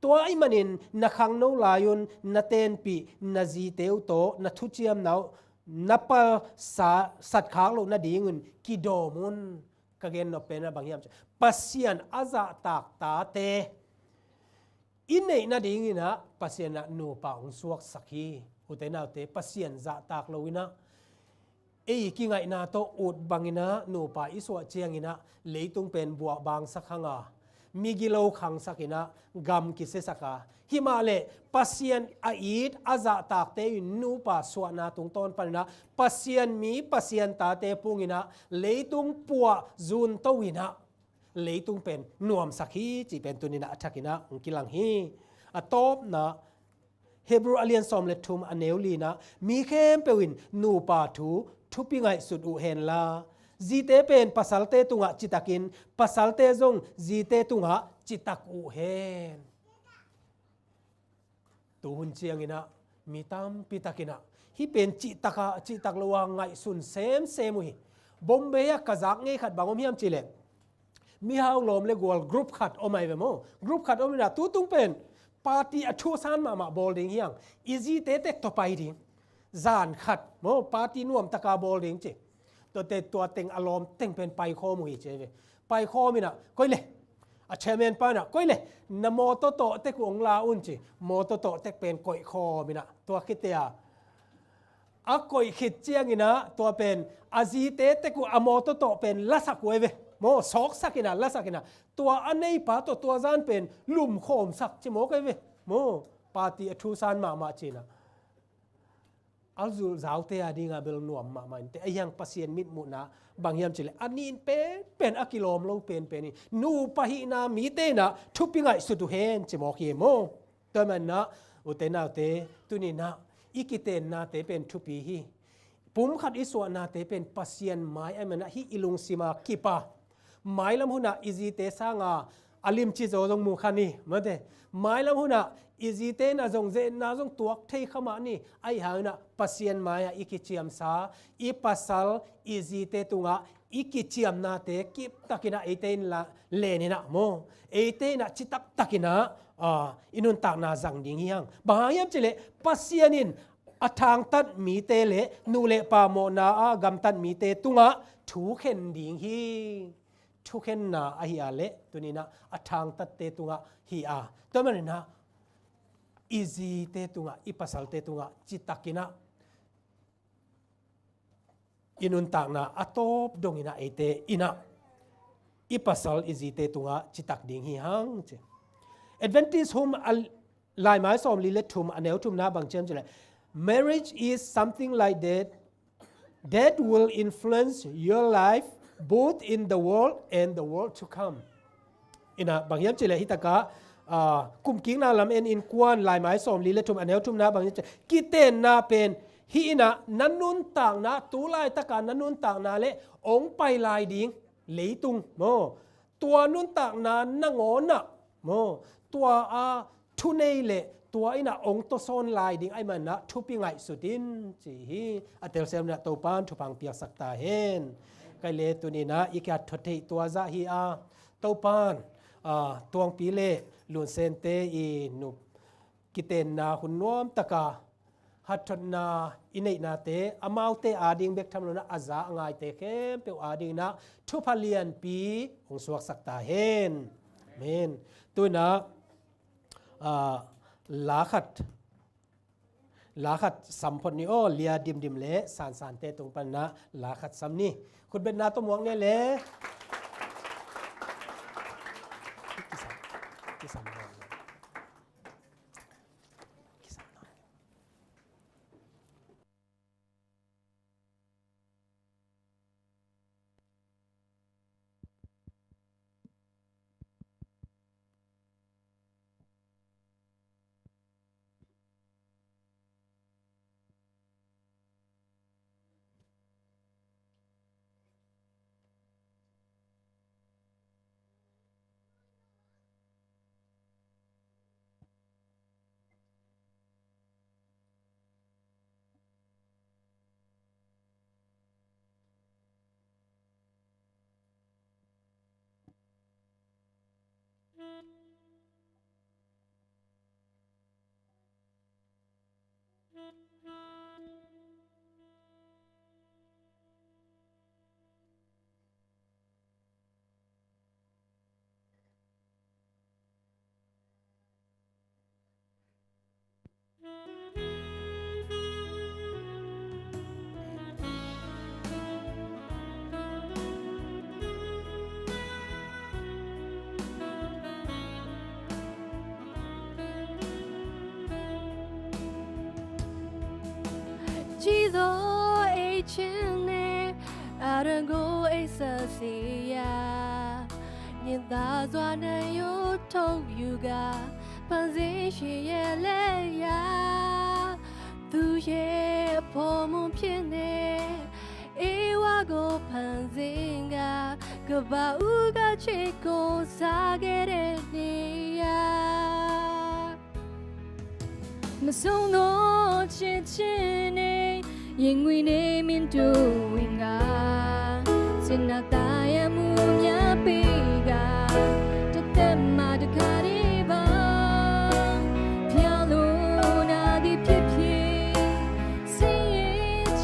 ตัวไอมันินนักขังโนลายุนนาเตนปีนาจีเตวโตนาทุจิยมนาวนับปะสัตขางโลนาดิงินกิโดมุนกะเกนนเป็นบางยามปัสเซียนอาซาตากตาเตอินเนนาดิงินะปัสเซียนนูปาองสวกสักฮีอุเตนาเตปัสเซียนจะตากโลวินะเอ้กิไงนาโตอุดบังอินะนูปาอิสวะเจียงินะเลยตุงเป็นบัวบางสักขังมีกิโลขังสักินะกำกิเสสักาฮิมาเลปัสเซียนอีดอาซาตากเตยนูปาสวนาตุงต้นปันนะปัสเซียนมีปัสเซียนตาเตปุงินะเลยตุงปัวจุนโตวินะเลยตุงเป็นนวมสักฮีจีเป็นตุนินะทักินะองกิลังฮีอตบนะเฮบรูอเลียนซอมเลทุมอเนลลีนะมีเข้มเปวินนูปาทูทุปิไงสุดอุเฮนลาจีเตเป็นปัสสัลเตตุงะจิตากินปัสสัลเตจงจีเตตุงะจิตักอุเฮนตูหุนเจียงอินะมีตามปิตากินะฮิเป็นจิตักลวงไงสุนเซมุฮิบอมเบียกะจักไงขัดบางอมยามจิเลมีฮาวลมเลกวลกรุ๊ปขัดอไม่เวโมกรุ๊ปขัดอไม่นะตูตุงเป็นปาร์ตี้อัชสันมาบอลดิงยังอีจีเตเตกตัวไปดิงจานขัดโมปาร์ตี้นวมตะกาบอลดิงเจตัวเตตัวเต็งอารมณ์เต็งเป็นไปข้อมือเจเวไปข้อมินะก้อยเลยอาเชเมนปานะก้อยเลยนโมโตโตเตกองลาอุนเจโมโตโตเตกเป็นก้อยข้อมินะตัวคิดเตียอักก้อยคิดเจียงอินะตัวเป็นอาจีเตเตกุอโมโตโตเป็นละสักเวเว โมสอกสักกินะละสักกินะตัวอันนี้ปาตัวจานเป็นลุ่มโคมสักจิโมกันเวโมปาตีทูซานมาจีนะอัลซูซาวเตียดีงาเบลนวมมาแต่ยังปัสยนมิดมุนะบางยามจิเลอันนี้เป็นอกิโลมลงเป็นนี่นูปะหินามีเตนะทุบยังไงสุดเห็นจิโมกีโมตัวมันนะอุเตนาเตตุนีนะอีกิเตนนาเตเป็นทุปีฮีปุ่มขัดอิสวนาเตเป็นปัสยนไม้ไอมันนะฮีอิลุงซิมากิปะไม้ลำหุนะอิจิเตสางาอลิมจิโซจงมุขันีมาเตไม้ลำหุนะอิจิเตนะจงเจนะจงตัวเทขมานี่ไอหานะปัสยนไม้อีกิจิมซาอีปัสซัลอิจิเตตุงะอีกิจิมนาเตกิบตักินะเอเตนละเลนินะโมเอเตนะจิตักตักินะอินุนตากนาจังดิงยังบางยามจิเลปัสยนินอทางตัดมีเตเลนูเลปาโมนาอากำตัดมีเตตุงะถูเข็นดิงฮีทุกเห็นนาอหิอาเลตัวนี้นะอทางตัดเตตุงะฮีอาตัวมันนะอีซีเตตุงะอีปัสสัลเตตุงะจิตตักินะอินุนตากนาอตบดงอินะเอเตอินะอีปัสสัลอีซีเตตุงะจิตตักดิงฮีฮังเจAdventist home ลายไม้สอมลิเลตุมอันเนวตุมนะบางเช่นจะเลย Marriage is something like that will influence your life both in the world and the world to come อินะบางอย่างจะเลยฮิตากะกุมกิ้งนาลำเอ็นอินกวนลายไม้สอมลิเลตุมอันเนวตุมนะบางอย่างจะกิเตนนาเป็นฮีนะนันนุนต่างนะตูลายตะการนันนุนต่างนาเลองไปลายดิงเหลยตุงโมตัวนุนต่างนานังอนนะโมตัวทุเนเลตัวอินะองตัวโซนลายดิ่งไอมันนะทุปิงไงสุดินจีฮีอัตเตลเซมนะตัวปานทุพังเปียกสักตาเห็นไกเลตัวนี้นะอีกาทเทตัวซาฮีตัวปานตัวงปีเลลุนเซนเตอีนุกิเตนนาหุนนวมตะกาฮัตนาอินเนนาเตอมาวเตอาดิงเบกทำลนะอาซาง่ายเตเข้มเปียวอาดิงนะทุพเลียนปีองสวกสักตาเห็นเมนตัวนะลาขัดสัมพนิโอเลียดิมเละสานเตตรงปันนะลาขัดสัมนี่คุณเป็นนาตัวมวงเนี่ยเละที่สามนอนที่สามนอน chỉ do ấy trên nè đừng có ấy sợ gì à nhìn ta doa này yêu thâu yoga bằng gì chỉ lệ ya tu ye po mon pie nè ewa go pan zinga go ba uga chico sagere ni ya mà sống nó trên này yên nguy nê min tu winga xin na ta ya mu nya piga cho tem ma de cariba piano na di pie pie si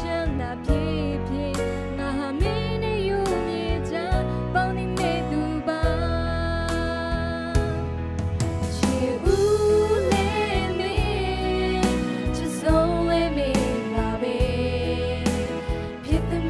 chan na pie pie na ha mi ne yu ni cha bao ni me tu ba chi u Hãy subscribe cho kênh Ghiền Mì Gõ để không bỏ lỡ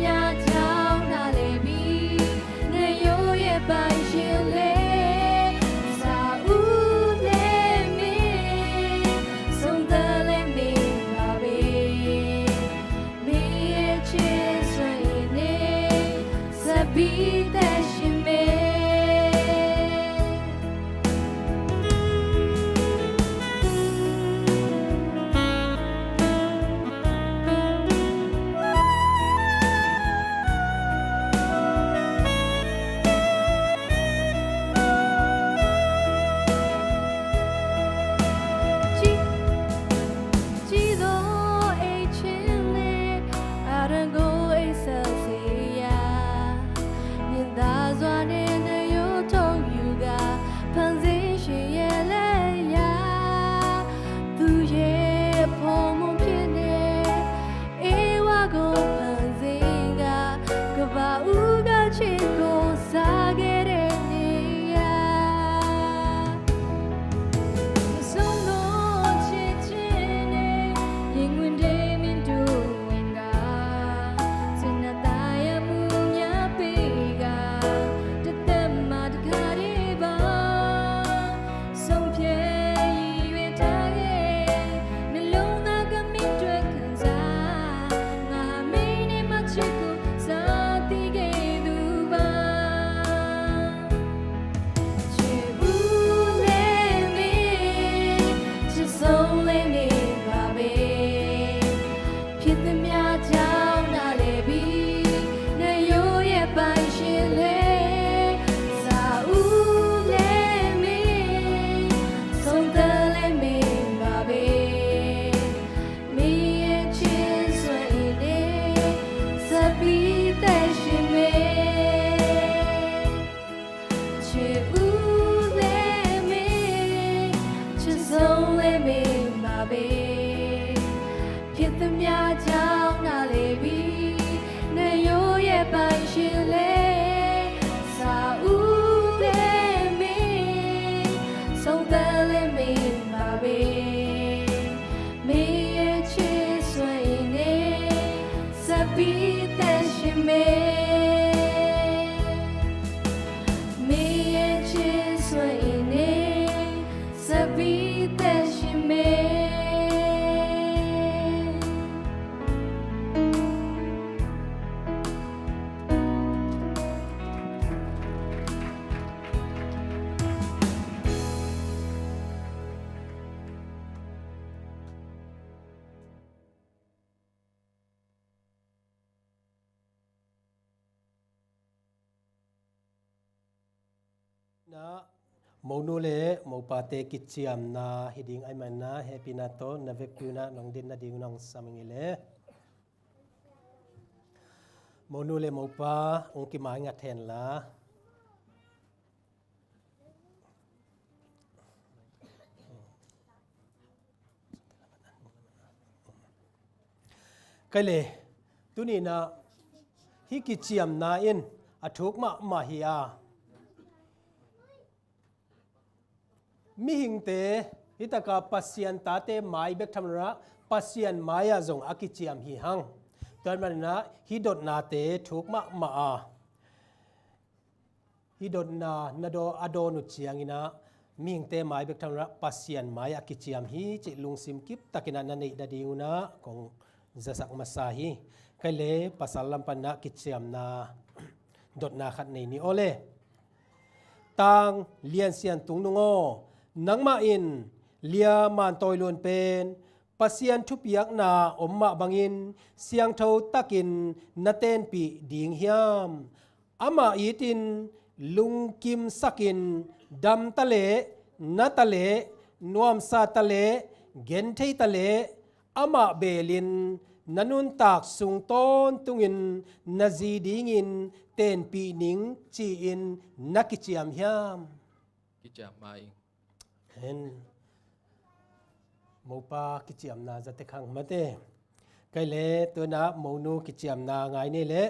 me me Jesus ine sabi te shime na monu le mo pate kichiam na hiding ai man na happy na to na vektu na nong din na ding nong samingile monu le mo pa ong ki mai nga then la kai le tu ni na hi kichiam na in athuk ma hiya mi hing te hitaka pasian ta te mai bek thamra pasian maya zong akichiam hi hang tan man na hi dot na te thuk ma a hi dot na do ado nu chiang ina mi hing te mai bek thamra pasian maya akichiam hi chi lungsim kip takina na nei da diuna kong zasak masahi kai le pasal lampan na kichiam na dot na khat nei ni ole tang lian sian tung nungo nangma in lia man toy lon pen pasian thupiak na omma bangin siang tho takin naten pi ding hiam ama itin lungkim sakin dam tale natale nuam sa tale gen thei tale ama belin nanun tak sung ton tungin nazi dingin ten pi ning chi in nakichiam hiam kicham mai hen mo pa kichiam na zate khang mate kai le to na mo nu kichiam na ngai ne le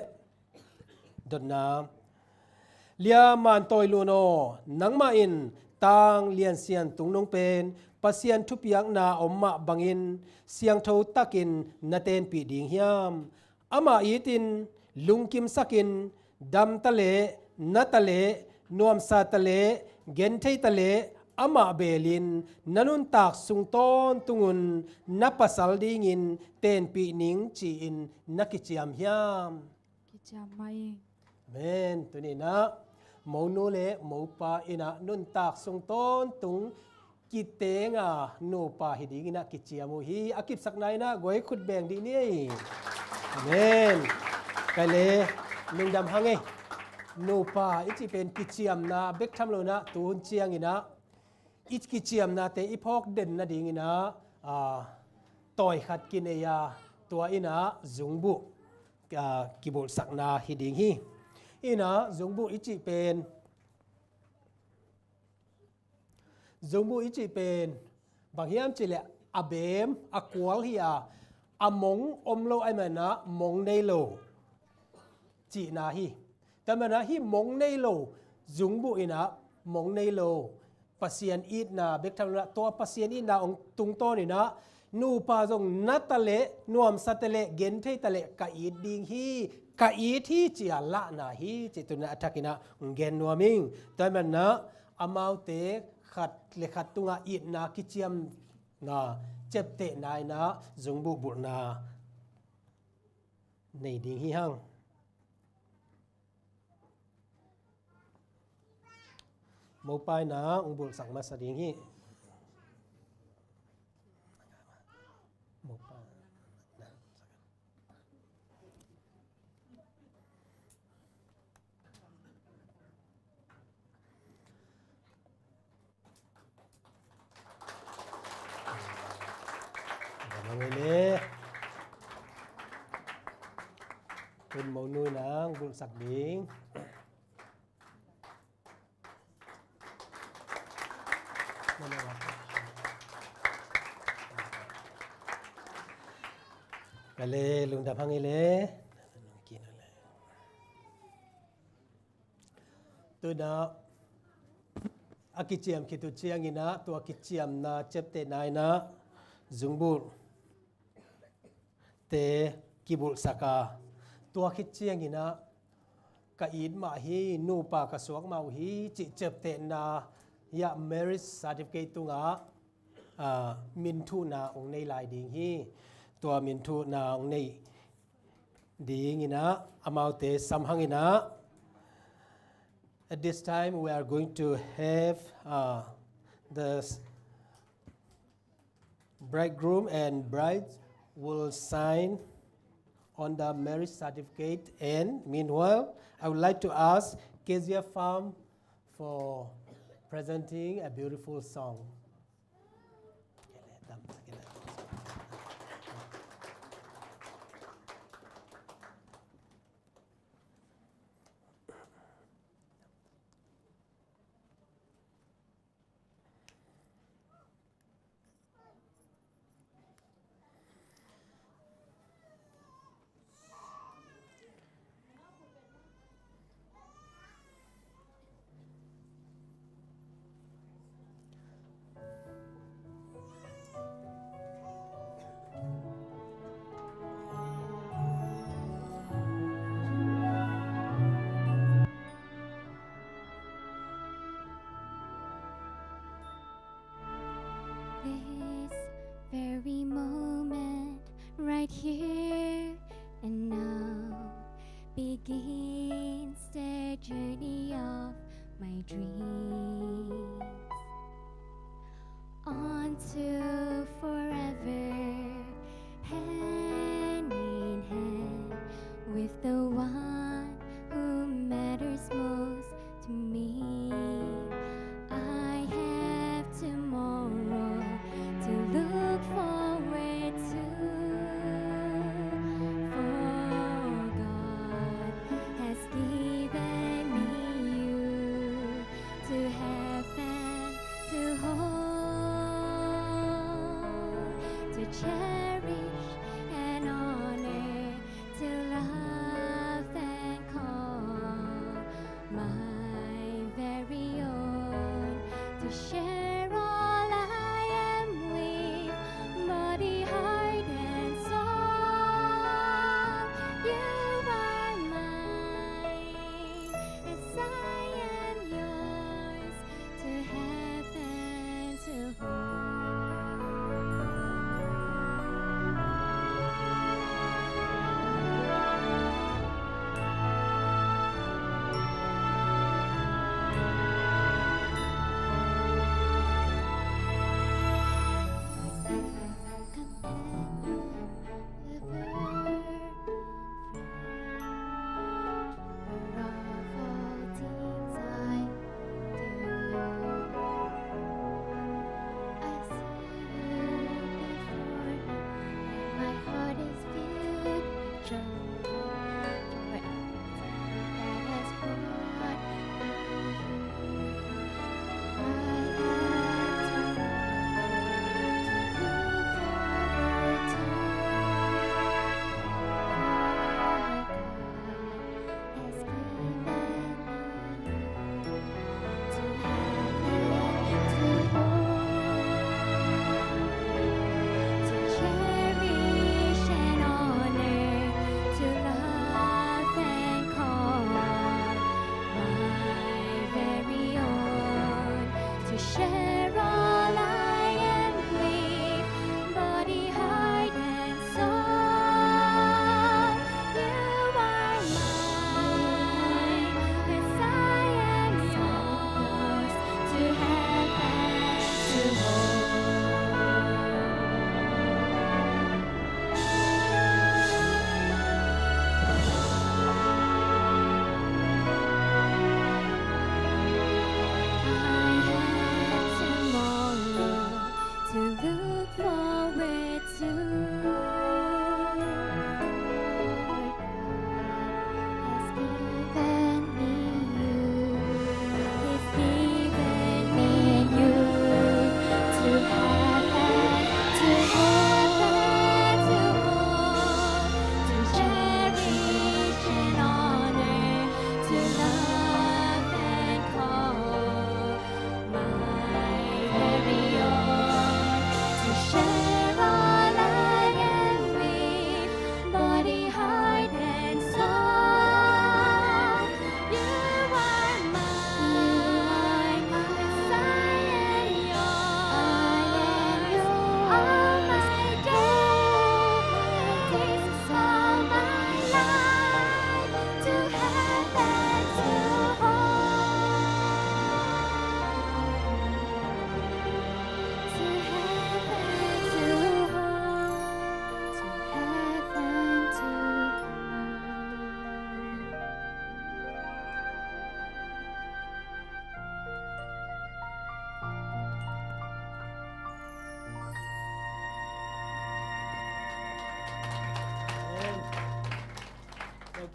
dot na lia man toy lu no nangma in tang lian sian tung nong pen pasian thupiak na omma bangin siang tho takin naten pi ding hiam ama itin lungkim sakin dam tale natale nuam sa tale gen thei tale ama belin nanun tak sung ton tungun napasal dingin ten pi ning chi in nakichiam hiam kicham mai men tuni na mo nu le mo pa ina nun tak sung ton tung kitenga no pa hiding ina kichiamu hi akip saknai na goi khut beng di ni amen kale lungdam hange no pa ichi pen kichiam na bek tham lo na tun chiang ina ich kichiam na te ipok den na ding ina toy khat kin ya tua ina zungbu kibol sakna hiding hi ina zungbu ichi pen zungbu ichi pen bang hiam chile abem akwal hiya among omlo ai mana mong nei lo chi na hi tamana hi mong nei lo zungbu ina mong nei lo pasian it na bek thamra to pasian it na ong tung to ni na nu pa jong natale nuam satale gen thei tale ka i ding hi ka i thi chia la na hi chituna athakina gen nuaming taman na amau te khat le khat tunga it na kichiam na chepte nai na zungbu bu na nei ding hi hang mo pai na ung bul sang ma sa ding hi mo pa na le kun mo nu na ung bul sak ding kale lungdam hangile tu na akichiam kitu chiang ina tu akichiam na chepte nai na zungbul te kibul saka ตัวคิดเชียงอีนะกะอีดมาฮีนูปากระสวกมาฮีจิเจ็บเตนายะ merit certificate ตุงมินทุนาองในลายดิงฮีตัวมินทุนาองในดิงอีนะอามาเตสัมหังอีนะ At this time we are going to have the bridegroom and bride will sign on the marriage certificate, and meanwhile I would like to ask Kezia Farm for presenting a beautiful song. This very moment, right here and now, begins the journey of my dreams. On to forever, hand in hand, with the one who matters most to me. I have tomorrow to look forward to, for God has given me you to have and to hold, to cherish and honor, to love and call my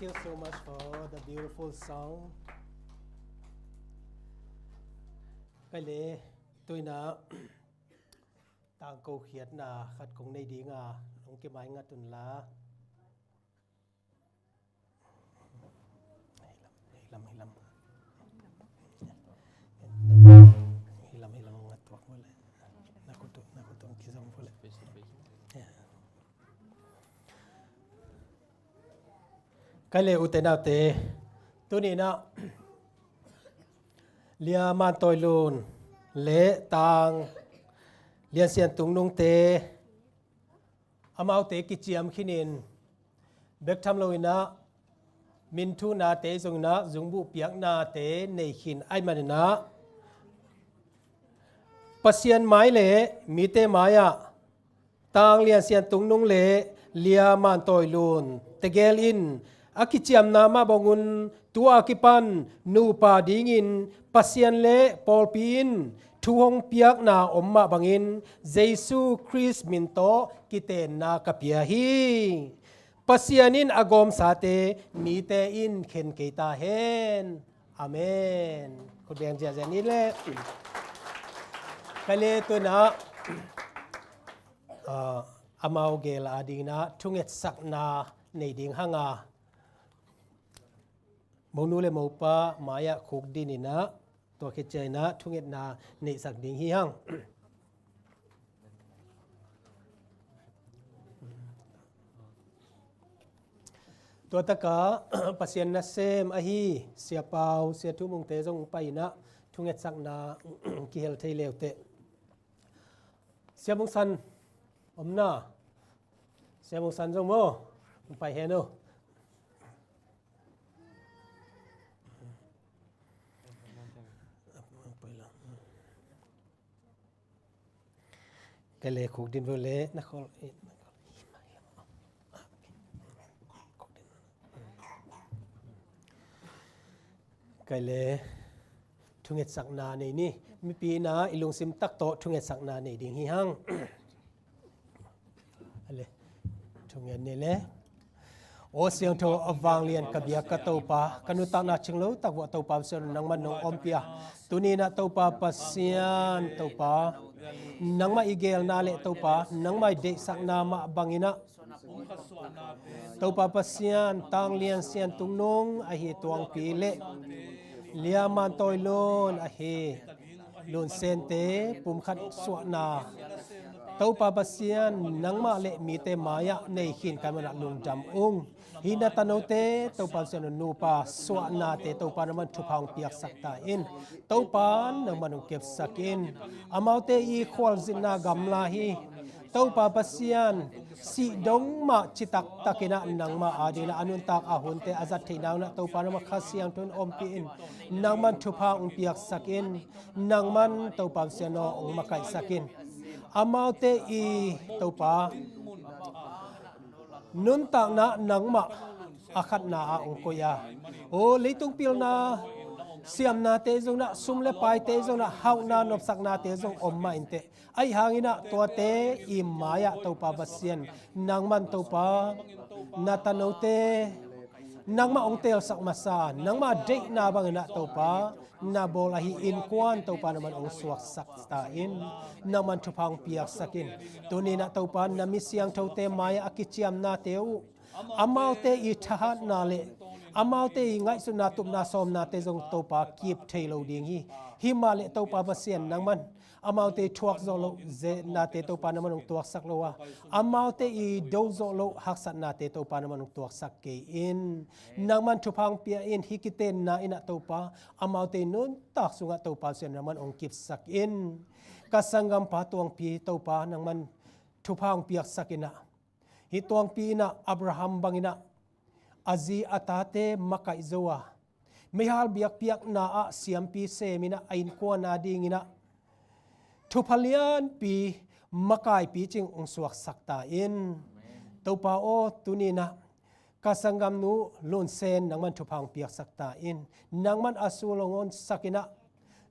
Thank you so much for the beautiful song. ก็เลยตัวน่ะต่างกูเขียนน่ะขัดคงในดีงาลงเก็บไม้งัดตุนละให้ลำงัดตัวหมดเลยนักกุตุคิดสมบูรณ์เลยก็เลยอุตนาเตตัวนี้นะเลียมันตอยลูนเละตางเลียนเสียนตุงนุงเตอามาเตกิจิยมขินินเบกทำลอยนะมินทูนาเตจงนะจงบุเปียกนาเตในขินไอมันนะปัสเซียนไม้เละมีเตไม้อะตางเลียนเสียนตุงนุงเละเลียมันตอยลูนเตเกลอินอากิจิยมนามาบงุนตัวอากิปันนูปาดิงินปัสเซียนเละปอลปีนทุหงเปียกนาอมมาบังอินเยซูคริสต์มินโตกิเตนนากะเปียฮีปัสเซียนินอากอมสาเตมีเตอินเข็นเกตาเฮนอาเมนคุณเบียงเจาเจนี่แหละไปเลยตัวนะอามาเกลอาดิงนะทุงเอตสักนาในดิงหางามนูเลมปามายะขุกดินินะตัวเคเจนะทุงเอ็ดนาในสักดิงฮีฮังตัวตะกาปัสเซียนนัสเซมอฮีเสียเปาเสียทุมุงเตจงไปนะทุงเอ็ดสักนากิเฮลเทเลวเตเสียมุงสันอมนาเสียมุงสันจงโมไปเฮโนก็เลยขุกดินเวลเลยนะเขาก็เลยทุงเอ็ดสักนาในนี่มีปีนะอิลุงซิมตักโตทุงเอ็ดสักนาในดิ่งฮีฮังอะไรทุงเอ็ดนี่แหละโอเสียงโทอวางเลียนกับเบียกะโตปากันุตักนาชิงโลตักวะโตปาเสนนังมันนงอมเปียตุนีนะโตปาปัสเซียนโตปานังมาอีเกลนาเลโตปานังมาเดสักนามาบังอินะโตปาปัสเซียนตังเลียนเซียนตุงนงอหิตวงปีเลเลียมันตอยโลนอหิลุนเซนเตปุ่มขัดสวนาโตปาปัสเซียนนังมาเลมีเตมายะในขินกันมันลุงจำองฮินาตโนเตโตปาเซียนนูปาสวนาเตโตปานัมันทุพังเปียกสักตาอินโตปานนังมันเก็บสักอินอามาวเตอีควอลซินากำลาฮีโตปาปัสเซียนสีดงมาจิตักตักินะนังมาอาดีนะอนุนตักอาหุนเตอาจัดที่นางนะโตปานมาขัดเสียงทุนอมปีอินนังมันทุพังเปียกสักอินนังมันโตปาเซียนองมาไกสักอินอามาวเตอีโตปานุนตักนะนังมาอาคัดนาองโกยาโอลิตุงปิลนาเสียมนาเตจงนะซุมเลปายเตจงนะฮาวนานบสักนาเตจงอมมาอินเตไอหางินะตัวเตอิมมายะโตปาบัสเซียนนังมันโตปานาตาโนเตนังมาองเตลสักมาซานังมาเดนาบังนะโตปานาโบลาฮีอินควันโตปานามันองสวกสักตาอินนังมันทุพังเปียกสักินตัวนี้นะโตปานามิเสียงโตเตมายะอกิจิยมนาเตวอามาวเตอิทหารนาเลอามาวเตอิง่ายสุนาตุมนาสอมนาเตจงโตปากีบเทโลดิงฮีฮิมาเลโตปาบัสเซียนนังมันอามาวเตทวกโซโลเจนาเตโตปานามันตัวสักโลวะอามาวเตอีโดโซโลฮักสันนาเตโตปานามันตัวสักเกอินนังมันทุพังเปียอินฮิกิเตนนาอินะโตปาอามาวเตนุนตักสุงะโตปาเซียนนังมันองกิบสักอินกัสังกัมปาตวงปีโตปานังมันทุพังเปียกสักอินะฮิตวงปีนะอับราฮัมบังอินะอาจีอาตาเตมักไอโซวาไม่ฮัลเบียกเปียกนาอาเสียมปีเซมินะอินกวนาดิงินะทุพเลียนปีมักไอปีจิงองสวกสักตาอินตัวปาโอตุนีนะกาสังกัมนูลุนเซนนังมันทุพังเปียกสักตาอินนังมันอาสูลงอนสักินะ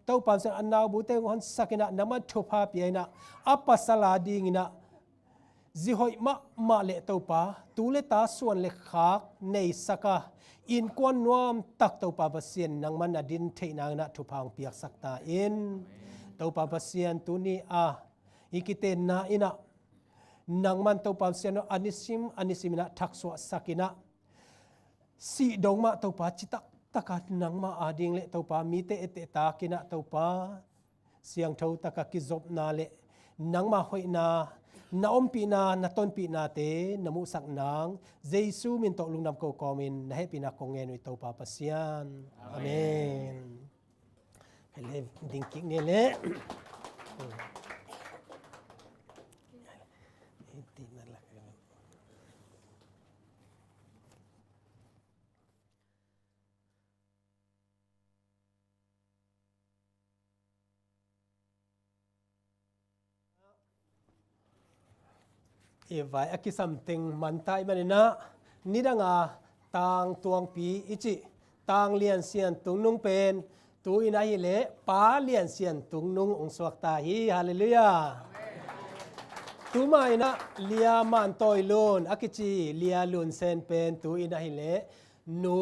ตัวปาเซนอันนาบุเตงอนสักินะนังมันทุพาเปียนะอัปปัสลาดิงินะzihoy ma le to pa tu le ta suan le khak nei saka in kwan nuam tak to pa pasien nang man adin thei nang na thu phang piak sakta in to pa pasien tu ni a ikite na ina nang man to pa pasien anisim na thakso sakina si dongma to pa chitak takat nang ma ading le to pa mi te ete ta kina to pa siang tho taka ki zop na le nang ma hoi na na om pi na na ton pi na te namu sak nang jesu min to lungnam ko komin na he pi na kongen wi to pa pasian amen hele ding king ne le vai akisam ting mantai manina nidanga tang tuang pi ichi tang lian sian tung nung pen tu ina hi le pa lian sian tung nung ong swak ta hi hallelujah tu mai na lia man toy lon akichi lia lun sen pen tu ina hi le nu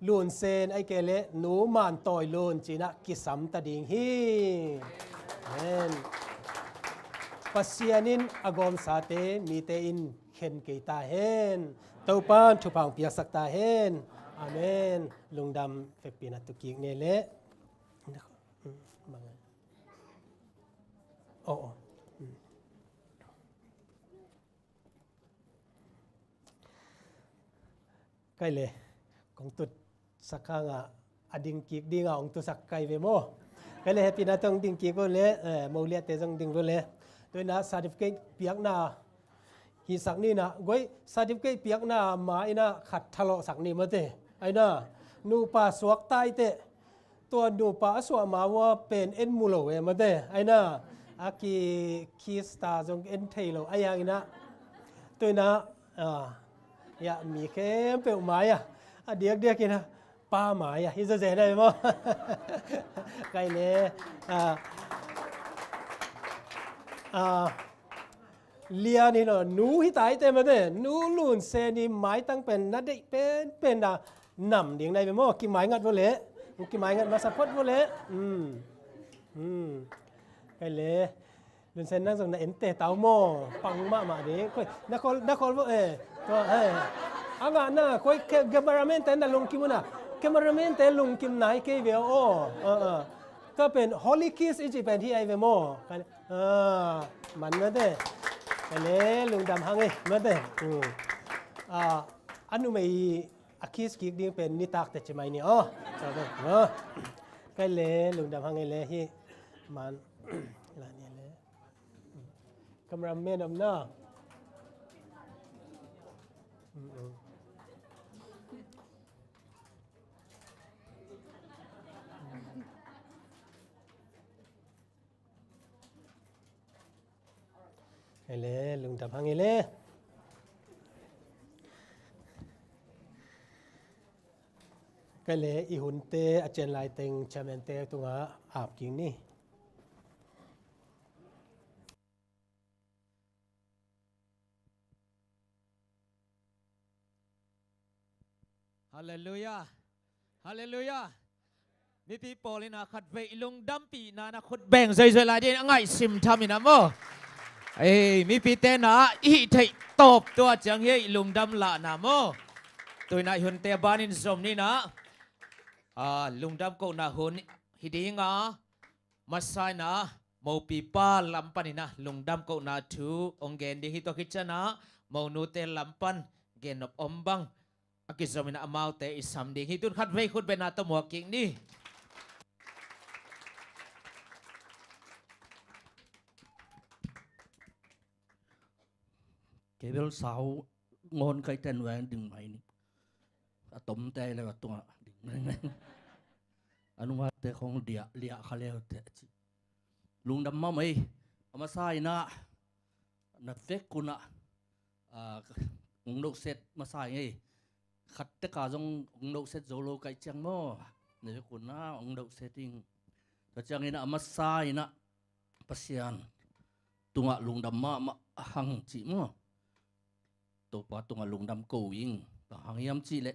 lun sen ai ke le nu man toy lon china kisam ta ding hi amen pasianin agom sate mite in khen ke ta hen to pan thu pang pia sak ta hen amen lungdam fek pina tu ki ne le kai le kong tut sakanga ading ki dinga ong tu sak kai ve mo kai le happy na tong ding ki ko le mo le te jong ding ro le tôi na certificate piak na hi sak ni na goi certificate piak na ma ina khat thalo sak ni ma te ai na nu pa suak tai te to nu pa aswa ma wa pen en mulo we ma te ai na aki ki star jong en thailo ayang ina tôi na ya mi kem pe ma ya diak diak ina pa ma ya hi za ze dai mo kai le liaนี่เนาะนูhi tai te ma de nu lun se ni mai tang pen na de pen da nam ding dai be mo ki mai ngat wo le ki mai ngat ma support wo le kai le lun sen nang song na en te tao mo pang ma de koi na kol wo to anga na koi cameraman te na lung ki mo na cameraman te lung kim nai ke ve oก็เป็น Holy Kiss อีจิเป็นที่ไอเวโมมันมาเด้ไปเลยลุงดำหังเอ้มาเด้อันนู้นไม่อาคิสกิกดิ้งเป็นนิตากแต่จะไม่นี่อ๋อจบเลยไปเลยลุงดำหังเอ้เลยที่มันอะไรเนี่ยเลยกำลังเมนอมน้าเลยลุงดำหังเลยก็เลยอีหุ่นเตะอาจารย์ลายเต็งชาเมนเตะตัวอาบกิงนี่ฮาเลลูยาฮาเลลูยามีปีโปลินาขัดเวลุงดัมปีนานะขุดแบ่งใจใจลายเดนง่ายซิมทำมินาโมมีปีเตนะอีไทยตบตัวจังเฮลุงดำละนะโมตัวน่ะหุ่นเตบานินสมนี่นะลุงดำก็น่ะหุ่นฮิดีงามาใส่นะโมปีป้าลำปันนี่นะลุงดำก็น่ะทูองเกนดิฮิโตคิจนะโมนูเตลำปันเกนอบอมบังอากิสมินะอมาเตอิสัมดิฮิตุนขัดเวขุดเป็นนาตมัวกิงนี่cái béo sáu ngon cái tên vàng đừng mày nè tóm tay là tua đừng này anh nói thế không địa địa khai leo thế lùng đâm máu mày mà sai na nát phết cô na ông đậu xét mà sai ấy khát tất cả trong ông đậu xét dấu lô cái chăng mò nếu cô na ông đậu xét ting cái chăng ấy na mà sai na pasian tua lùng đâm mà hăng chỉ mò tổ pa tung alung dam ko ing pa hangyam chi le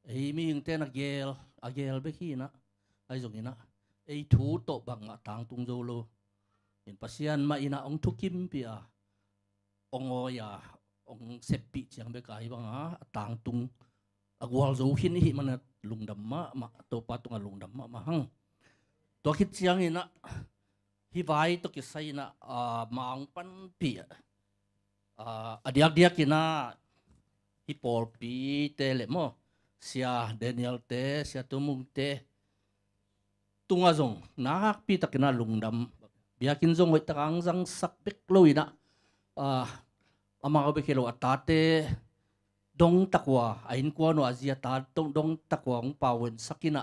ấy mình tên agel bé khi na ai dùng ina ấy thú tổ bằng tang tung dâu lô in pasian ma ina ông thu kim pia ông oya ông sepi chiang bé cái bằng tang tung agwal dâu hin hi mana lung đam ma to patung lung đam ma hang to khit chiang ina hi vai to ki sai na maang pan pia adiak ina hi por pi te le mo sia Daniel te sia tumung te tunga zong nak pi takina lungdam biakin zong wai takang zang sak pek loina ama ko bekelo atate dong takwa ain ko no azia ta dong takwa ng pawen sakina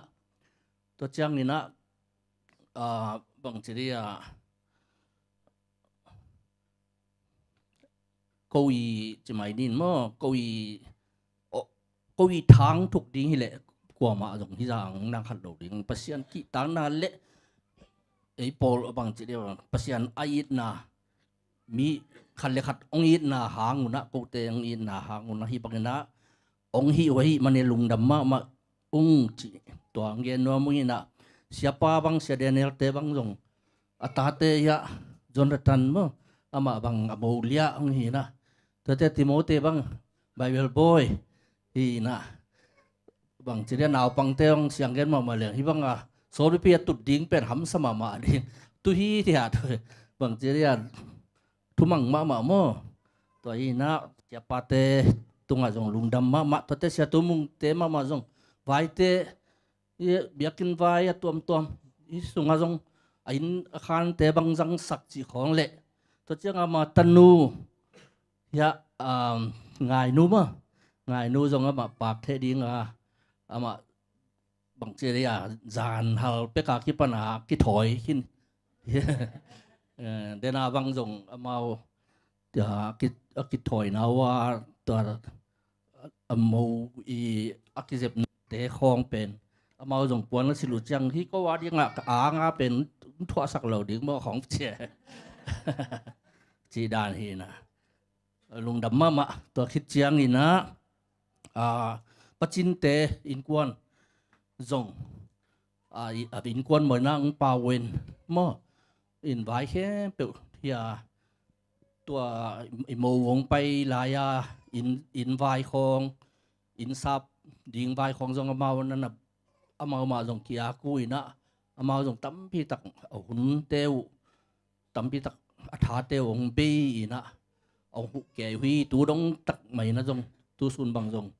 to chang ina bang chiria câu ý chỉ mày nhìn mà câu ý tháng thuộc đi lệ của mà giống như rằng đang khẩn đầu đến pasian kỹ tháng na lệ ấy Paul bằng chỉ điều pasian ai na mi khẩn lệ khát ông ít na hàng na câu tê ông ít na hàng na hi bằng na ông hi vậy mà nên lùng đầm mà chỉ toàn nghe nói mũi na siapa bang sia Daniel te bang giống atate ya Jonathan mà ama bang Abulia ông hi na thế Timothy bang Bible boy hi na bang chỉ để nào bằng teong siang gen mà liền hi bang số đi pia tụt đinh pen hắm sama mà đi tu hi thì thôi bang chỉ để thu măng mà mo to hi na siapa te tunga jong lungdam ma to te sia tu mung te ma jong vai te biakin vai tuam i sunga jong ain khan te bang jang sak chi khong le to chang ma tanu ya ngài nu dòng mà bạc thế đi mà bằng chế đấy dàn hal peka ki pana ki thoi kin để na bang dòng mau ki thoi na wa to mau i akizep te khong pen mau dòng puan si lu chang hi ko wa đi nga pen thua sak lo đi mo khong che chỉ đàn hi na lung đam ma to khit chiang ina pachin te in quan zong in quan mo na ang pawen mo in vai khe pe ya tua mo wong pai la ya in vai khong in sap ding vai khong zong amao na amao ma zong kia ku ina amao zong tam pi tak hun teu tam pi tak atha teu ong be ina ông kể huy tú đông tắc mày nó dùng tú xuân bằng dùng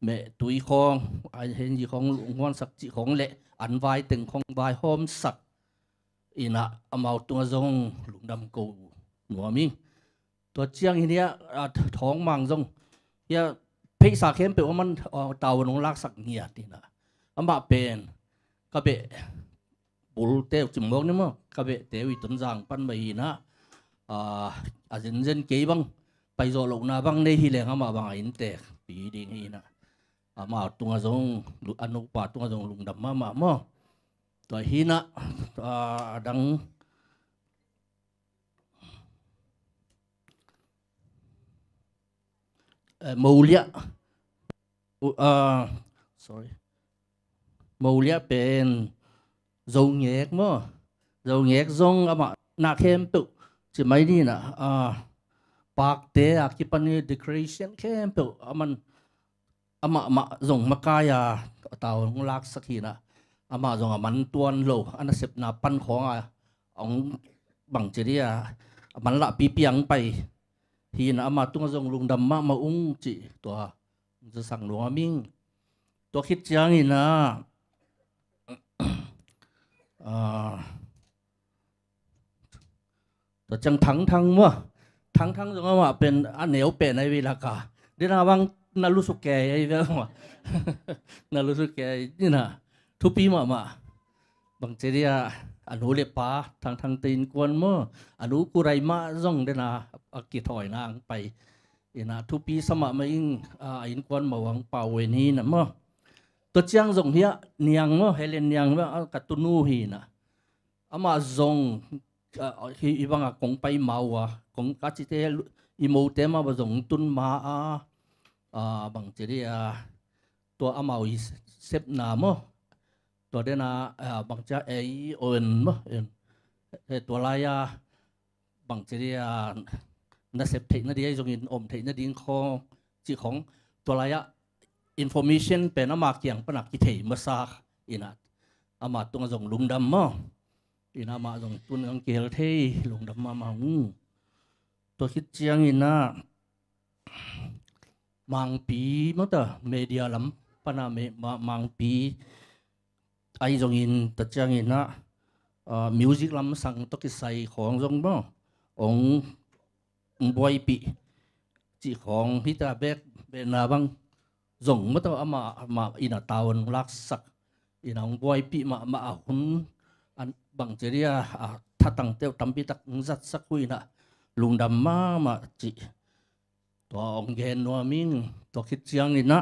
mẹ túi khong ai hiện gì khong ngon sặc chị khong lệ ăn vai từng khong vai hôm sặc ina amau tung dùng lùng đầm cầu ngõ mìnhตัวเชียงเนี้ยท้องมังdùng ya เพศาเข้มเปว่ามันตาวน้องลักสักเงียตินะอามาเป็นกะเบะบุลเตวจิมบอกนี่มั้งกะเบะเตวิตุนจางปันใบนะเจนเกี่ยบังไปโจลงนาบังในฮิเลงอามาบังอินเตกปีดีนี่นะอามาตุงจงอนุปาตุงจงลุงดำมามั้งตัวฮินะดังMaulia sorry Mauliaเป็นdầu nhẹ mà dầu nhẹ dòng ama nạc hem tự chỉ mấy đi nè bạc té cái pan decoration hem tự ama dòng makaya tàu ng lak sakhi na ama dòng man tuan lo ana sep na pan khong ông bằng chỉ đi man la pi piang pai thì nó mà tung dòng lùng đầm mà ung chỉตัวจะสั่งหลวงมิ่งตัวคิดจังนี่นะตัวจังทั้งมั้งทั้งตรงนั้นว่าเป็นอันเหนียวเป็นในเวลากาเดี๋ยวนะบางน่ารู้สึกแก่ไอ้เรื่องว่าน่ารู้สึกแก่นี่นะทุกปีมาบางทีเดียอนุเล็บป้าทางตีนกวนมั้งอนุกุไรมาจ่องเดี๋ยวนะกิถอยนางไปนะทุกปีสมัครมาอิงอินกวนมาวังเป่าเวนีนะมั้งตัวเชียงจ่องเฮียเนียงมั้งเฮเลนเนียงมั้งกัตตุนูฮีนะอามาจ่องอีบางกงไปเมากงกัจจิเตอีโมเตมาบจ่องตุนมาบางทีเดีย ตัวอามาอีเซฟนาโมตัวเดน่าบางจะเอโอนโมตัวลายบางจะเรียน่าเซฟเทคน่าดีจงอินอมเทคน่าดีของจีของตัวลายinformation เป็นอามาเกี่ยงปนักกิเทมาซากอินัดอามาตัวจงลุงดำโมอินามาจงตุนกังเกลเทลุงดำมาหูตัวคิดเจียงอินามังปีมั้งแต่เมเดียลำปนาเมมังปีไอจงอินตัดเจียงอินะมิวสิกลำสั่งตกิใส่ของจงบ้างองบอยปีจีของพิตาเบกเบนาบังจงมั้งแต่มาอินาตาวนลักษักอินาองบอยปีมาหุ่นอันบางเจริญถ้าตั้งเต้าตั้มปีตักจัดสักคุยนะลุงดำมาจีตัวองเกนนัวมิงตัวคิดเชียงนี่นะ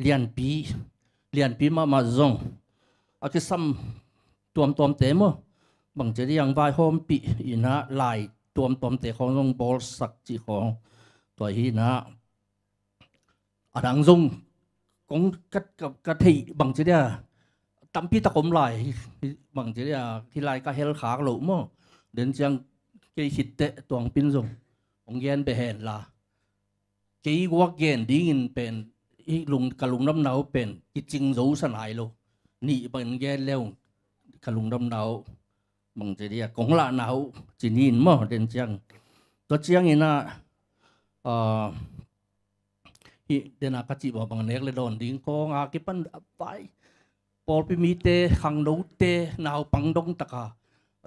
เลียนปีมาจงอากิซัมตัวเต็มบางเจริญไว้โฮมปีอินะลายตัวเตะของจงบอลสักจีของตัวฮีนะดังจงกงกะทิบางเจริญตั้มปีตะกมลายบางเจริญที่ลายก็เฮลขาหลุมเดินเชียงเกยหิดเตะตัวปินจงองเกนไปเห็นละกี่วักเกนดิ้งเป็นอีลุงกะลุงน้ำหนาวเป็นกิจริงรู้สลายโลนี่เป็นแย่แล้วกะลุงน้ำหนาวบางทีเดียกงละหนาวจีนินมั่งเดินเชียงตัวเชียงนี่นะเดินอากาศจีบบางเน็กเลยโดนดิ้งกองอากิปันไปพอไปมีเตะขังดูเตะหนาวปังดงตะกา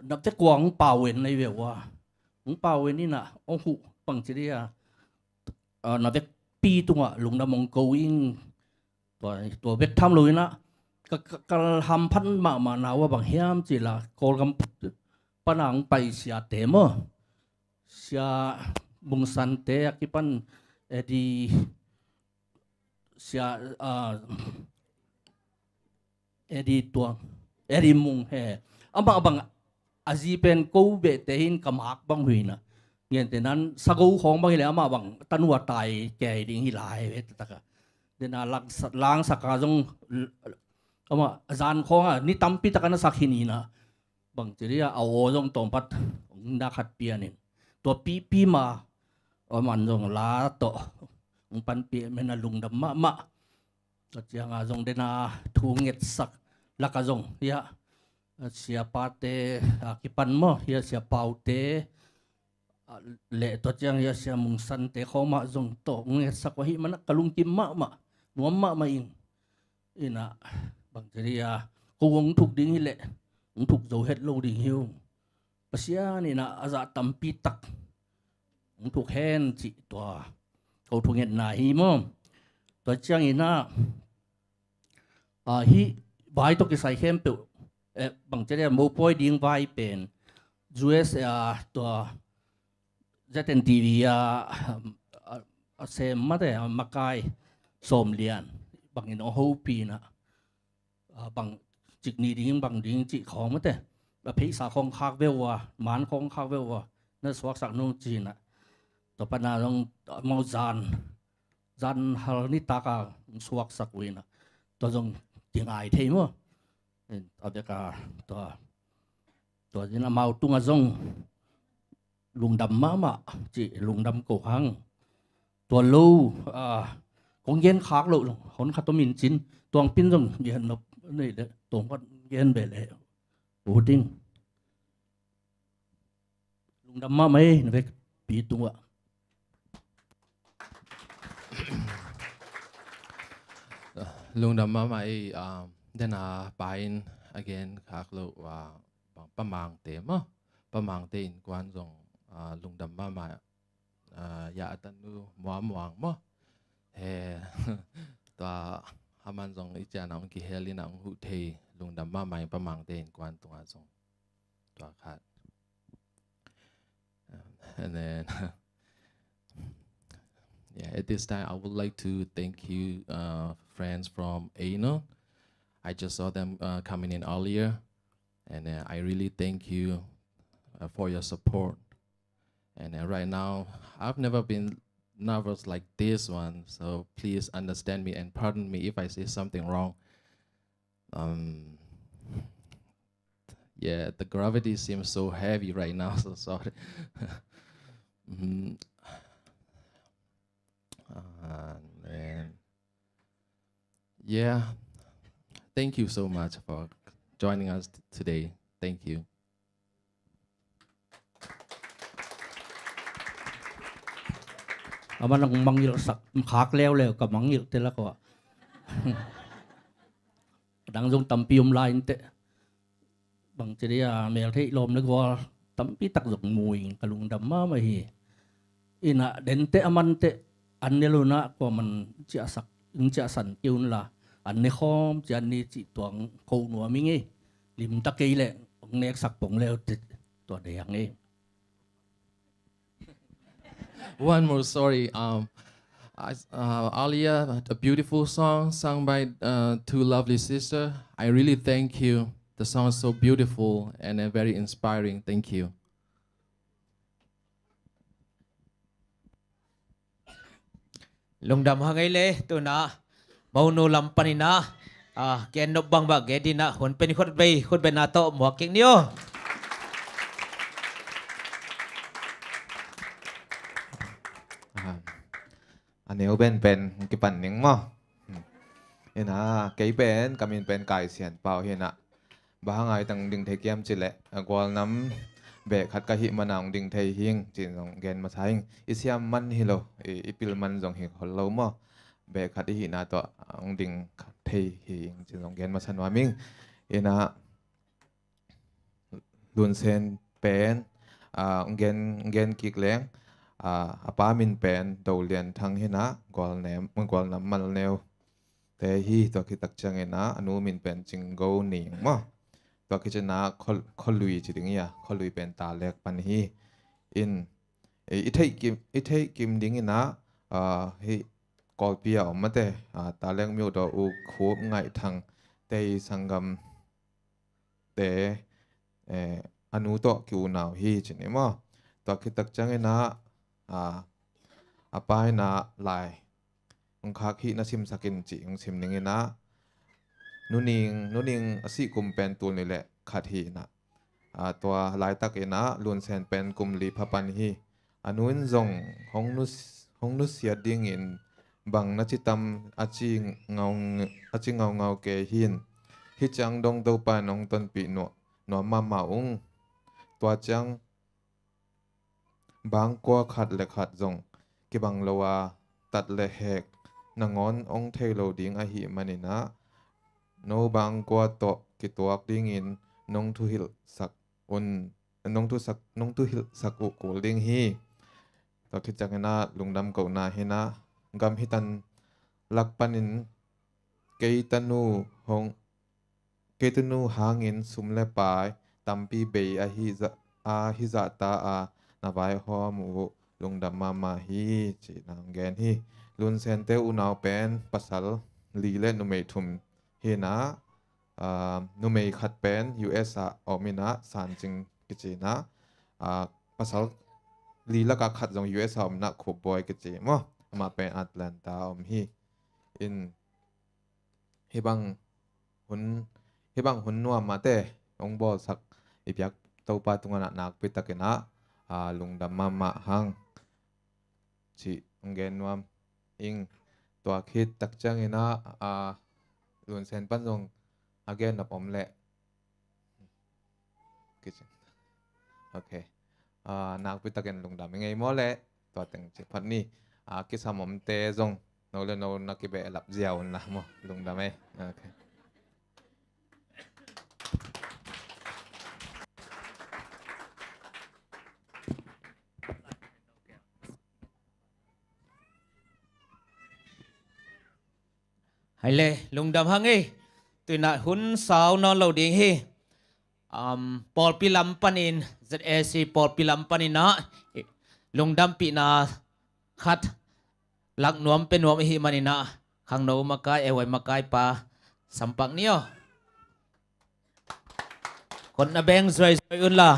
นับจะกวางเป่าเวนในเวลว่าของเป่าเวนนี่นะโอ้โหบางทีเดียนับจะปีตัวลุงดำมงกูอิงตัวเวกทำเลยนะก็ทำพันมาหนาวว่าบางเฮียมจีละโกลกำปนังไปเสียเตมเสียมุงสันเตะกิปันดีเสียดีตัวดีมุงเฮบางอาจีเป็นกูเบเตหินกำหักบางหุยนะเงี้ยแต่นั้นสกูของบางทีแล้วมาบางตันวัวตายแก่ดิ่งหิลายเวทตะกะเดี๋ยวน่ะล้างสักการจงมาจานของนี่ตั้มปีตะกันสักหินีนะบางทีเรียเอาโอจงตรงปัดนักขัดเปียนี่ตัวปีมามันจงลาโตปันเปียมันลุงดำมะก็จะงาจงเดน่าทุ่งเง็ดสักลักจงเฮียเสียปาเตกิปันมะเฮียเสียเปาเตเละตัวจังเสียมุงสันเตเขามาจงโตเง็ดสักว่าหิมันกะลุงกิมมะนัวมะอิงอินะบางทีกูวงถูกดิ้งหิเละถูกโจเฮ็ดโลดิ้งหิวปัสยานี่นะอาจจะตั้มปีตักถูกแฮนจิตัวเขาถูกเห็นหน้าหิมตัวจังอินะฮิใบตัวกิใส่เข้มเปบางทีโมป่วยดิ้งใบเป็นจูเอสตัวจะเป็นทีวีเซมมาแต่มาไกสมเลียนบางอินโอโฮปีนะบางจิกนี้ดิ้งบางดิ้งจิของมาแต่พิษาของคากเวลวะหมันของคากเวลวะนั่นสวักสักนุ่งจีนนะต่อไปน่าต้องมองจันฮัลนิตากาสวักสักวินะตัวจงจิงไอเทมั้งเอาเด็กตัวที่น่ามาตุ้งจงลุงดำมะจีลุงดำโกหังตัวลูคงเย็นขากลูคนขัดตัวมินจินตัวปิ้นจงเย็นนบนี่เด้ตัวก็เย็นไปเลยโอ้ดิ้งลุงดำมะไม่นะเวกปีตัวลุงดำมะไม่เดน่าไปน์ again ขากลูว่าประมังเต็มประมังเต็มกวนจงลุงดำมาอยากตันดูมัวงมั้งเฮตัวฮามันจงอีเจนองกิเฮลินังหุเทลุงดำมาใหม่ประมังเต็มกวนตัวจงตัวขาด and then yeah at this time I would like to thank you friends from ANO. I just saw them coming in earlier and I really thank you for your support. And right now, I've never been nervous like this one, so please understand me and pardon me if I say something wrong. Yeah, the gravity seems so heavy right now, so sorry. And yeah, thank you so much for joining us today. Thank you. Aman ang mangil sak khak leo ka mangil tela ko. Dang jong tampium lain te. Bang ceria mel thei lom le go tampi tak jong mui kalung dam ma ma hi. Ina dente amante anneluna ko man chi asak ing chi asan kiun la anne khom chi anni chi tuang ko nu mi nge lim ta ke le nek sak pong leo te to de yang nge. One more story. Alia, a beautiful song sung by two lovely sisters. I really thank you. The song is so beautiful and very inspiring. Thank you. Lungdam hangay le tu na mauno lampanin na ken no bang ba gedi na hun pen khot bay na to mo king niyo. Anh nếu bên cái bản những mà hiện cái bên kami bên cài xiên bảo hiện bà ngày tăng đình thầy kiêm chỉ lệ qua nắm bệ khát cái hiện mà nào đình thầy hiên chỉ dòng gen mà thay isiam man hilo ipil man dòng hiện hồi lâu mà bệ khát hiện to ông đình thầy hiên chỉ dòng gen mà san hòa mình hiện luôn sen bên ông gen kik leng apa min pen do lian thang hina gwal nam mal neu te hi to ki tak chang ena anu min pen ching go ni ma to ki chana kholui chi ding ya kholui pen ta lek pan hi in i thei kim ding ina hi kolpia omate ta lek miu do u khop ngai thang te sangam te anu to ki u naw hi chini ma to ki tak chang ena apa na lai ong khak hi na sim sakin chi ong sim ning na nuning asi kum pen tul ni le khat hi na tua lai tak ina lun sen pen kum li phapan hi anun zong hong nu sia ding in bang na chitam achi ngau ke hin hi chang dong do pa nong ton pi no ma ung tua chang bang qua khát le khát zong ki bang lowa tat le hek nangon ong thelo ding a hi manina no bang qua to ki tuak ding in nong thu hil sak un nong tu hil sak u ko ding hi to ki changena lungdam ko na hina gam hitan lakpanin keitanu hangin sumle pai tampi be a hi za ta na vai ho mu lungdam ma hi chi nang gen hi lun sen te unaw pen pasal li le nu mei thum hi na nu mei khat pen US omina san ching ki chi na pasal li la ka khat jong US om na khop boy ki chi mo ma pen Atlanta om hi in hebang hun nuam ma te ong bol sak ipyak to pa tunga nak pitakena lungdam ma hang chi ngen nuam ing tua khit tak chang ina lun sen pan jong again op om le okay nak pitaken lungdam ngai mo le tua teng chi phat ni ki samom te jong no le no nakibe lap jiao na mo lungdam e okay. Hay le lungdam hangi tu na hun sao non lo ding hi pol pilam panin ZAC pol pilam panina lungdam pi na khat lak nuam pe nuam hi manina khang no makai ewai makai pa sampak niyo kon na beng zoi un la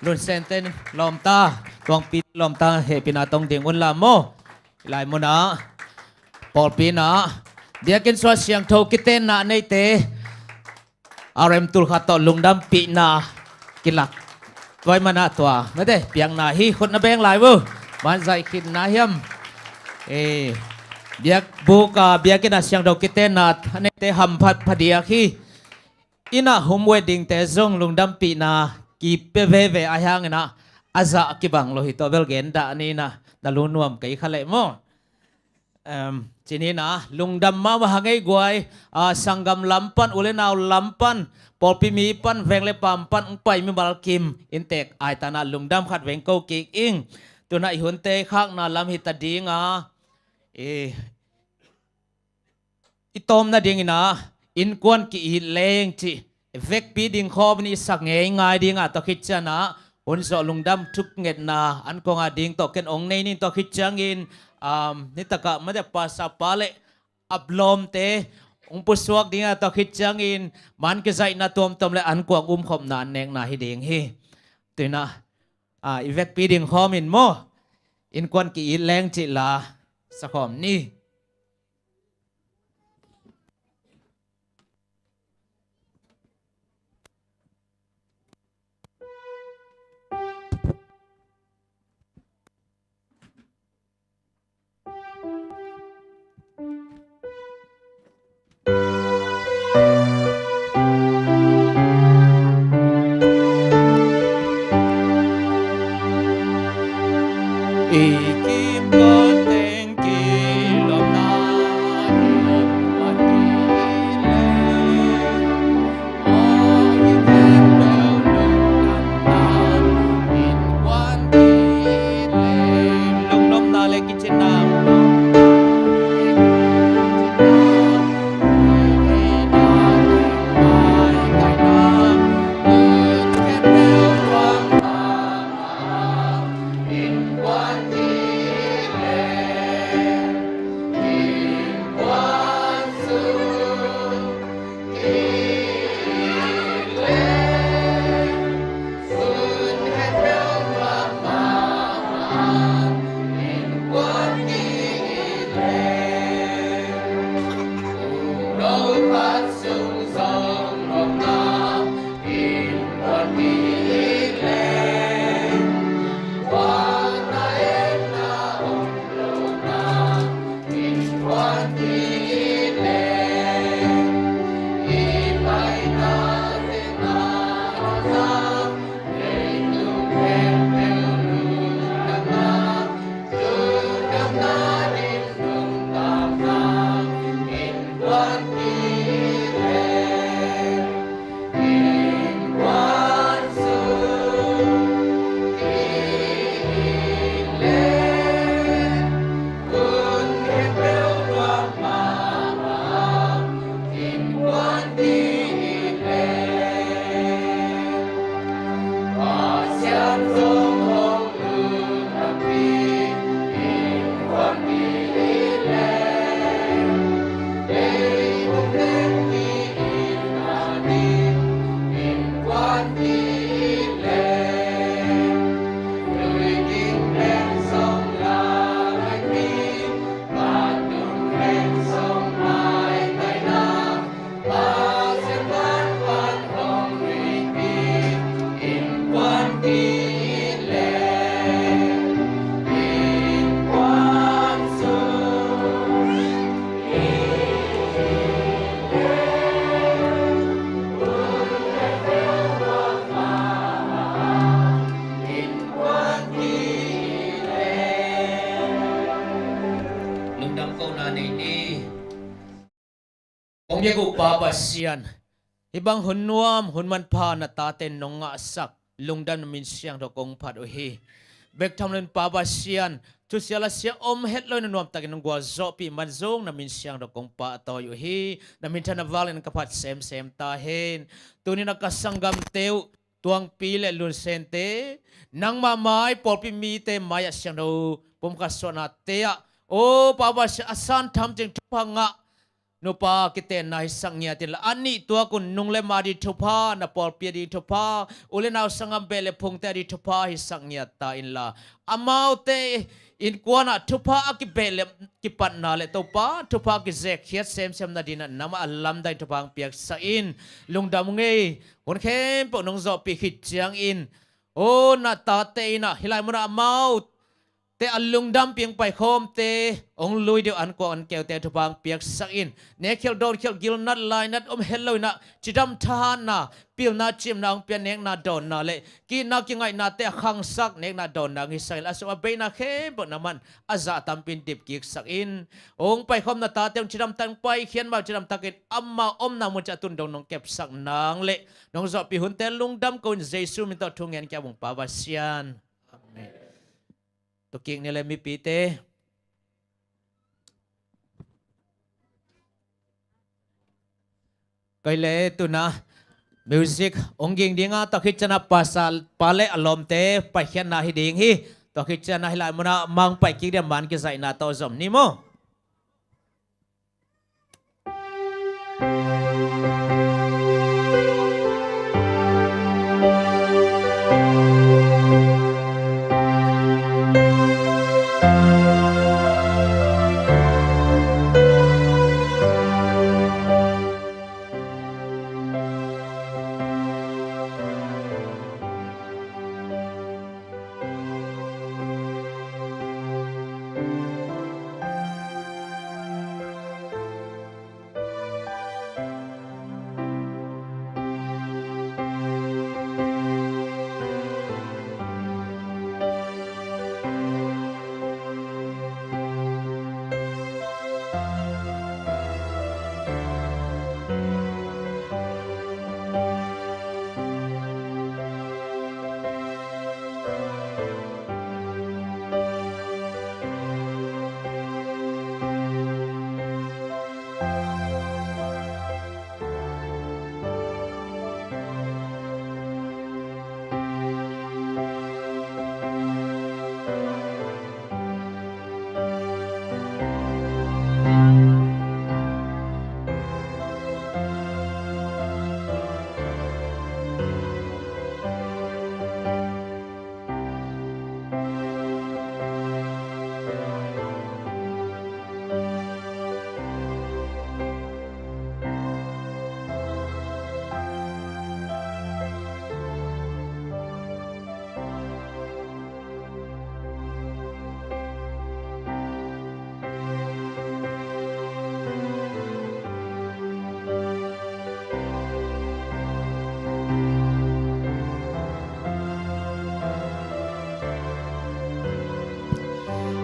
lun senten lom ta ตวงปีลอมตาเฮปินาตองดิงอุนลาโมลายโมนะปอลปีนะเดียกินสวดเสียงโทกิเตนนะในเตอารมตุลขัดต่อลุงดำปีนากิลักไว้มานะตัวไม่ได้เปียงนาฮีคนน่ะแบงหลายเว้ยมันใจคิดนาเฮียมเบียกบุกเบียกินเสียงโทกิเตนนะในเตหัมพัดพเดียคีอินะโฮมเวดดิ้งเตซงลุงดำปีนากีเปเวเวอายังนะอาซากิบังโลหิตเบลเกนดานี่นะดาลุนวมไก่ขเลมจีนี่นะลุงดำมาว่าไงกวยสังกำลำปันอุเลนาวลำปันปอลปีมีปันแวงเลปามปันไปมีบาลกิมอินเตกไอตานาลุงดำขัดแวงโกกิกอิงตัวน่ะหุ่นเตข้างนาลำหิตดีงาอิตอมน่ะดีงนะอินกวนกีเลงจีเวกปีดิงคอบนี่สักเงยง่ายดีงาตอคิดชนะหุ่นสอลุงดำทุกเงินนาอันกงอาดิงตอเกนองในนี่ตอคิดจังอินนี่ตะกะไม่ได้ภาษาปาเลอับลมเตองปุสวกดิ้งตอคิดจังอินมันก็ใจนาตัวมเลยอันกวางขบนานเนงนาฮิเดงเฮตัวน่ะอีเวกปีดิงคอมินโมอินกวนกีแรงจิลาสักคำนี่อีกิมก็เต็งกีลมนาวันนี้เลยอีเต็งเบลลุงดำนาอินวันนี้เลยลุงนมนาเลกิจนาองเยกุปาปัสยันฮิบังหุนนวมหุนมันพานาตาเตนนงะสักลุงดันมินเสียงดอกงพัดโอฮีเบกทำเล่นปาปัสยันทุเสียละเสียอมเฮ็ดลอยนวมตะกินงกัวโซปีมันซงนามินเสียงดอกงปาตอยโอฮีนามินธนวาเลนกับพัดเซมตาเฮนตัวนี้นักสังกัมเตวตวงปีเลลุนเซนเตนังมาไม้ปอลปีมีเตมายเสียงดูผมกัสโซนาเตะโอ้ปาปัสอสันทำจึงทุพังะ นุปากิเตนนายสังเงียติละอันนี้ตัวกุนนุงเลมาดิทุพานะปอลเปียดิทุพาอุเลนาวสังเบเลพงเตดิทุพาฮิสังเงียตาอินละอามาวเตอินกวนะทุพากิเบเลกิปันนาเลตุปาทุพากิเซกเฮียเซมเซมนาดินะนามาอัลลัมได้ทุพางเปียกสัอินลุงดำเงยคนเข้มปนงจอปีขิดเจียงอินโอ้นาตาเตนะฮิไลมุนะอามาวเตอัลลุงดำเปียงไปโคมเตองลุยเดียวอันกวอันเกวเตทุบางเปียกสักอินเนเคียวโดนเคียวกิลนัดไลนัดเฮลโลนะจิดำทานนะปิลนาจิมนางเปียนเนกนาโดนนะเลกีนักยังไงนาเตขังสักเนกนาโดนนางอิสราเอลอาสวะเบนาเข้มบนามันอาซาตัมปินดิบกิกสักอินองไปคมนาตาเตียงจิดำตังไปเขียนมาจิดำตักิดอัมมานามุจัตุนดงนองเก็บสักนางเลนองจอปีหุนเตลุงดำกุนเจซูมินตอทุงเงินแกบุงปาวาเซียนตัวกิ่งนี่เลยมีปีเตก็เลยตัวนะมิวสิกองกิ่งดิ้งอ่ะตัวคิดจะนับภาษาปาเลอารมณ์เตไปเขียนนาฮิดิ้งฮีตัวคิดจะนาฮิลายมันมังไปกิ่งเดียมันกิใส่นาตัวจอมนี่มั้ง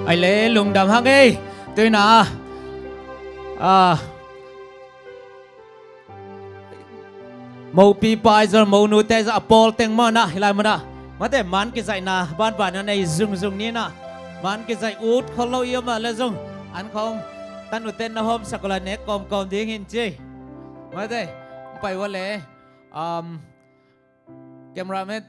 ไอเล่ลุงดำฮักเอ้ตัวนะมูปีปายจนมูนูเตจะอปอลเต็งมานะฮิลายมันนะมาแต่มันกิใจนะบ้านนั้นในซุงนี้นะมันกิใจอูดเขาเล่าเยอะมาเลยซุงอันของตันอุเตนนะฮอมสักละเน็กกอมดิ้งหินจีมาแต่ไปวันเล่แกมราแมนเต็